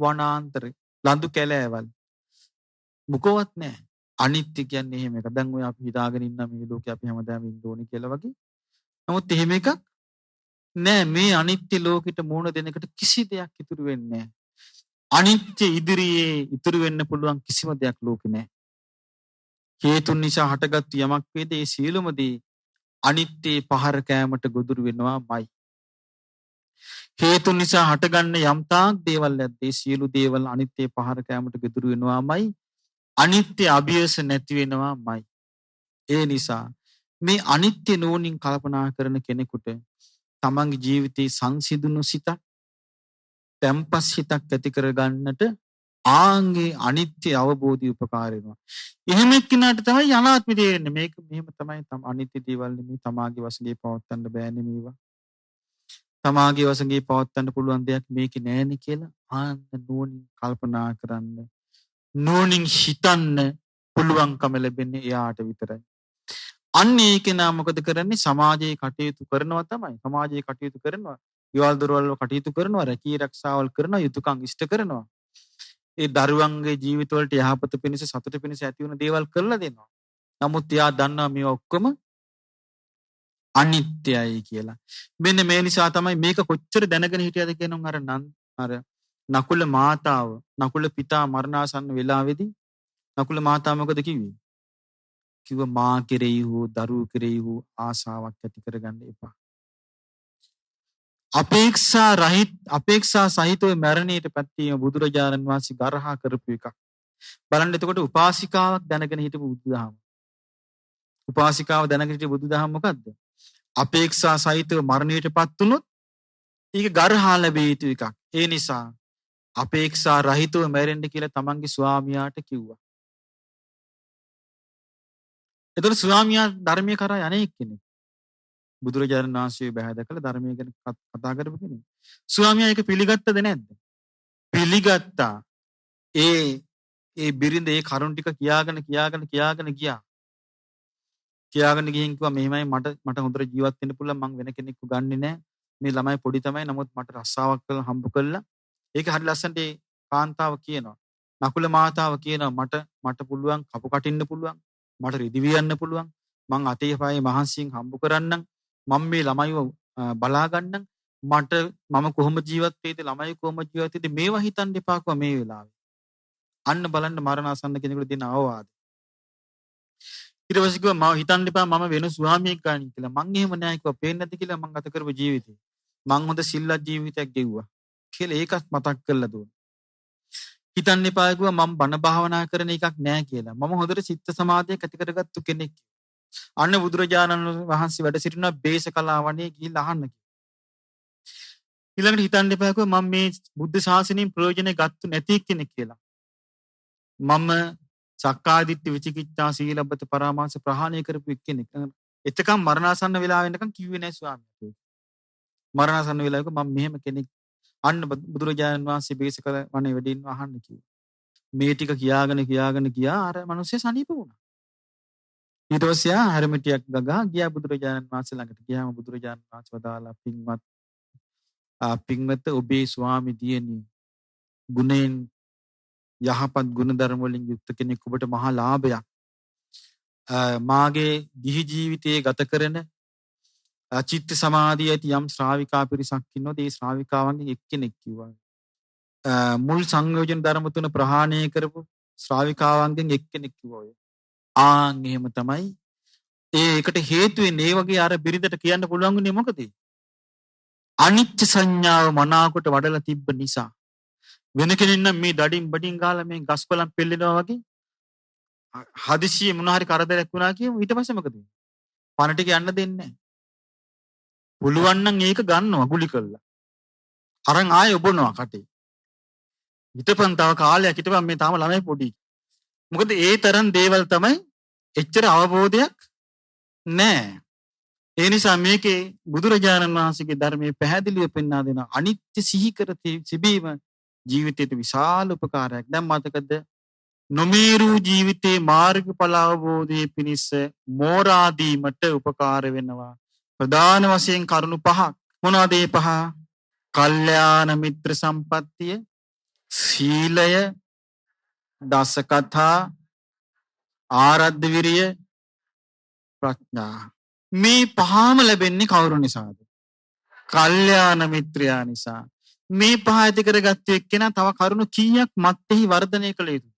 වනාන්තර ලඳු කැලෑවල් මුකවත් නෑ. අනිත්‍ය කියන්නේ එහෙම එකක්. දැන් ඔය අපි හිතාගෙන ඉන්න මේ ලෝකේ අපි හැමදාම ඉන්න ඕනි කියලා වගේ. නමුත් එහෙම එකක් නෑ. මේ අනිත්‍ය ලෝකෙට මූණ දෙනකට කිසි දෙයක් ඉතුරු වෙන්නේ නෑ. අනිත්‍ය ඉදිරියේ ඉතුරු වෙන්න පුළුවන් කිසිම දෙයක් ලෝකේ නෑ. හේතුන් නිසා හටගත් යමක් වේද ඒ සියලුම දේ අනිත්‍ය පහර කෑමට ගොදුරු වෙනවාමයි. හේතුන් නිසා හටගන්න යම් තාක් දේවල් ඇද්දේ සියලු දේවල් අනිත්‍ය පහර කෑමට ගොදුරු වෙනවාමයි. අනිත්‍ය අභියස නැති වෙනවාමයි. ඒ නිසා මේ අනිත්‍ය නෝනින් කල්පනා කරන කෙනෙකුට තමන්ගේ ජීවිතේ සංසිඳුණු සිතක්, තැම්පස් හිතක් ඇති කරගන්නට ආන්ගේ අනිත්‍ය අවබෝධය උපකාර වෙනවා. එහෙම එක්කිනාට තමයි අනාත්මය තේරෙන්නේ. මේක මෙහෙම තමයි අනිත්‍ය දේවල් නෙමෙයි. තමාගේ වශයෙන් පවත්වන්න බෑනේ මේවා. තමාගේ වශයෙන් පවත්වන්න පුළුවන් දෙයක් මේකේ නෑනේ කියලා ආන්න නෝනින් කල්පනා කරන්න. නෝනින් හිතන්න පුළුවන්කම ලැබෙන්නේ එයාට විතරයි. අන්න ඒක නා මොකද කරන්නේ? සමාජයේ කටයුතු කරනවා තමයි. සමාජයේ කටයුතු කරනවා. ඊවල දොරවල් කටයුතු කරනවා. රැකී රක්ෂාවල් කරනවා. යුතුයකම් ඉෂ්ට කරනවා. ඒ දරුවන්ගේ ජීවිතවලට යහපත පිණිස සතුට පිණිස ඇති වෙන දේවල් කරලා දෙනවා. නමුත් එයා දන්නවා මේවා ඔක්කොම අනිත්‍යයි කියලා. මෙන්න මේ නිසා තමයි මේක කොච්චර දැනගෙන හිටියද කියනොන් අර නකුල මාතාව, නකුල පිතා මරණාසන්න වෙලාවේදී නකුල මාතාව මොකද කිව්වේ? කිව්ව මා කෙරෙහි හෝ දරුවෝ කෙරෙහි හෝ ආසාවක් ඇති කරගන්න එපා. අපේක්ෂා සහිතව මරණයට පැත්තීම බුදුරජාණන් වහන්සේ ගරහා කරපු එකක්. බලන්න එතකොට උපාසිකාවක් දැනගෙන හිටපු බුදුදහම. උපාසිකාව දැනගෙන හිටපු බුදුදහම මොකද්ද? අපේක්ෂා සහිතව මරණයට පත් වුණොත් ඒක ගරහා ලැබිය යුතු එකක්. ඒ නිසා අපේක්ෂා රහිතව මැරෙන්න කියලා තමන්ගේ ස්වාමියාට කිව්වා. එතකොට ස්වාමියා ධර්මයේ කරා යන්නේ කෙනෙක්. බුදුරජාණන් වහන්සේ බැහැ දැකලා ධර්මයේ ගැන කතා කරපු කෙනෙක්. ස්වාමියා ඒක පිළිගත්තද නැද්ද? පිළිගත්තා. ඒ බිරිඳ ඒ කරුණ ටික කියාගෙන ගියා. කියාගෙන ගිහින් කිව්වා මෙහෙමයි මට හොඳට ජීවත් වෙන්න පුළුවන්. මං වෙන කෙනෙක්ව ගන්නෙ නෑ. මේ ළමයි පොඩි තමයි. නමුත් මට රස්සාවක් කරලා හම්බ කළා. ඒක හරි ලස්සනට ඒ කාන්තාව කියනවා. නකුල මාතාව කියනවා මට පුළුවන් කපු කටින්න පුළුවන්. මට රිදි වියන්න පුළුවන්. මං අතේ පායේ මහන්සියෙන් හම්බ කරන්නම්. මම මේ ළමයිව බලා ගන්නම්. මම කොහොම ජීවත් වෙයිද? ළමයි කොහොම ජීවත් වෙයිද? මේවා හිතන්න එපා කො මේ වෙලාවේ. අන්න බලන්න මරණාසන්න කෙනෙකුට දෙන අවවාද. ඊට පස්සේ කිව්වා මම හිතන්න එපා මම වෙන ස්වාමියෙක් ගන්න කියලා. මං එහෙම නෑ කිව්වා. පේන්නේ නැති කියලා මං ගත කරපු ජීවිතේ. මං හොඳ සිල්වත් ජීවිතයක් ගෙව්වා. කියලා ඒකත් මතක් කරලා දුන්නා. හිතන්න එපා කිව්වා මම බණ භාවනා කරන එකක් නෑ කියලා. මම හොඳට චිත්ත සමාධියක් ඇති කරගත්තු කෙනෙක්. අන්න බුදුරජාණන් වහන්සේ වැඩ සිටින බේසකලාවනේ ගිහිල්ලා අහන්න කිව්වා. ඊළඟට හිතන්න එපා කිව්වා මම මේ බුද්ධ ශාසනයෙන් ප්‍රයෝජන ගත්තු නැති කෙනෙක් කියලා. මම සක්කාදිට්ඨි විචිකිච්ඡා සීලබ්බත පරාමාස ප්‍රහාණය කරපු කෙනෙක්. එතකම් මරණාසන්න වෙලා වෙනකම් කිව්වේ නෑ ස්වාමීන්. මරණාසන්න වෙලාවක මම මෙහෙම කෙනෙක්. අන්න බුදුරජාණන් වහන්සේ බේසකල වනේ වැඩින්න අහන්න කිව්වා. මේ ටික කියාගෙන ගියා අර මිනිස්සේ සනීප වුණා. ඊට පස්සේ හැරමිටියක් ගගා ගියා බුදුරජාණන් වහන්සේ ළඟට. ගියාම බුදුරජාණන් වහන්සේ වදාලා පින්වත් ඔබේ ස්වාමි දියණිය ගුණෙන් යහපත් ගුණ ධර්ම වලින් යුක්ත කෙනෙක් ඔබට මහා ලාභයක්. මාගේ ගිහි ජීවිතයේ ගත කරන චිත්ත සමාධිය ඇති යම් ශ්‍රාවිකා පිරිසක් ඉන්නොත් ඒ ශ්‍රාවිකාවන්ගෙන් එක්කෙනෙක් කිව්වා. මුල් සංයෝජන ධර්ම තුන ප්‍රහාණය කරපු ශ්‍රාවිකාවන්ගෙන් එක්කෙනෙක් කිව්වා. ආන් එහෙම තමයි. ඒකට හේතු වෙන්නේ ඒ වගේ අර බිරිඳට කියන්න පුළුවන් වුණේ මොකද? අනිච්ච සංඥාව මනාකොට වඩලා තිබ්බ නිසා වෙන කෙනෙක් නම් මේ දඩින් බඩින් ගාලා මේ ගස් කොළන් පෙල්ලෙනවා වගේ හදිසියෙ මොන හරි කරදරයක් වුණා කියමු ඊට පස්සේ මොකද වෙන්නේ? පණ ටික යන්න දෙන්නේ නැහැ. පුළුවන් නම් ඒක ගන්නවා ගුලි කරලා. අරන් ආයෙ ඔබනවා කටේ. හිටපන් තව කාලයක් හිටපන් මේ තාම ළමයි පොඩි. මොකද ඒ තරම් දේවල් තමයි එච්චර අවබෝධයක් නැහැ. ඒ නිසා මේකේ බුදුරජාණන් වහන්සේගේ ධර්මයේ පැහැදිලිව පෙන්වා දෙන අනිත්‍ය සිහි කර තිබීම ජීවිතයට විශාල උපකාරයක්. දැන් මතකද නොමේරු ජීවිතේ මාර්ගඵල අවබෝධයේ පිණිස මෝරා දීමට උපකාර වෙනවා. ප්‍රධාන වශයෙන් කරුණු පහක්. මොනවාද ඒ පහ? කල්යාණ මිත්‍ර සම්පත්තිය, සීලය, දස කතා, ආරද්ධ විරිය, ප්‍රඥා. මේ පහම ලැබෙන්නේ කවුරු නිසාද? කල්යාණ මිත්‍රයා නිසා. මේ පහ ඇති කරගත්ත එක්කෙනා තව කරුණු කීයක් මත්ෙහි වර්ධනය කළ යුතුද?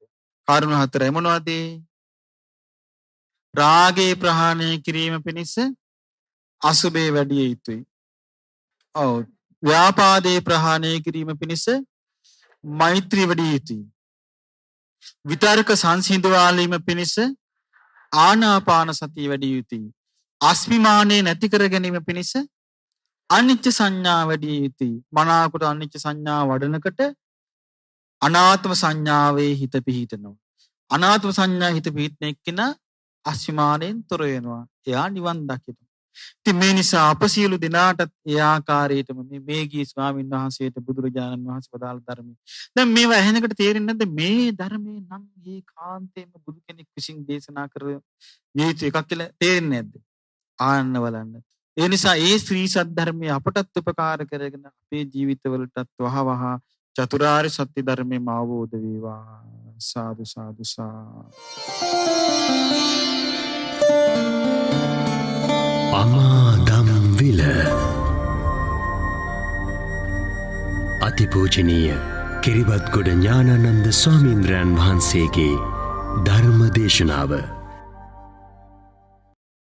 කරුණු හතරයි. මොනවද? රාගේ ප්‍රහාණය කිරීම පිණිස අසුබේ වැඩි යුතුයි. ඔව්. ව්‍යාපාදේ ප්‍රහාණය කිරීම පිණිස මෛත්‍රී වැඩි යුතුයි. විතර්ක සංසිඳවාලීම පිණිස ආනාපාන සතිය වැඩි යුතුයි. අස්මිමානේ නැති කර ගැනීම පිණිස අනිච්ච සංඥා වැඩි යුතුයි. මනාකොට අනිච්ච සංඥා වඩනකොට අනාත්ම සංඥාවේ හිත පිහිටනවා. අනාත්ම සංඥා හිත පිහිටන එක්කෙනා අස්මිමානෙන් තොර වෙනවා. එයා නිවන් දකිනවා. ඉතින් මේ නිසා අප සියලු දෙනාටත් ඒ ආකාරයටම මේ ගිය ස්වාමීන් වහන්සේට බුදුරජාණන් වහන්සේ වදාළ ධර්මයේ දැන් මේවා ඇහෙනකොට තේරෙන්නේ නැද්ද මේ ධර්මයේ නම් ඒකාන්තයෙන්ම බුදු කෙනෙක් විසින් දේශනා කර යුතු එකක් කියලා තේරෙන්නේ නැද්ද? ආන්න බලන්න. ඒ නිසා ඒ ශ්‍රී සද්ධර්මයේ අපටත් උපකාර කරගෙන අපේ ජීවිතවලටත් වහවහ චතුරාර්ය සත්‍ය ධර්මයම අවබෝධ වේවා. සාදු සාදු සා. අමාදම් විල අතිපූජනීය කිරිබත්ගොඩ ඥානානන්ද ස්වාමීන්ද්‍රයන් වහන්සේගේ ධර්ම දේශනාව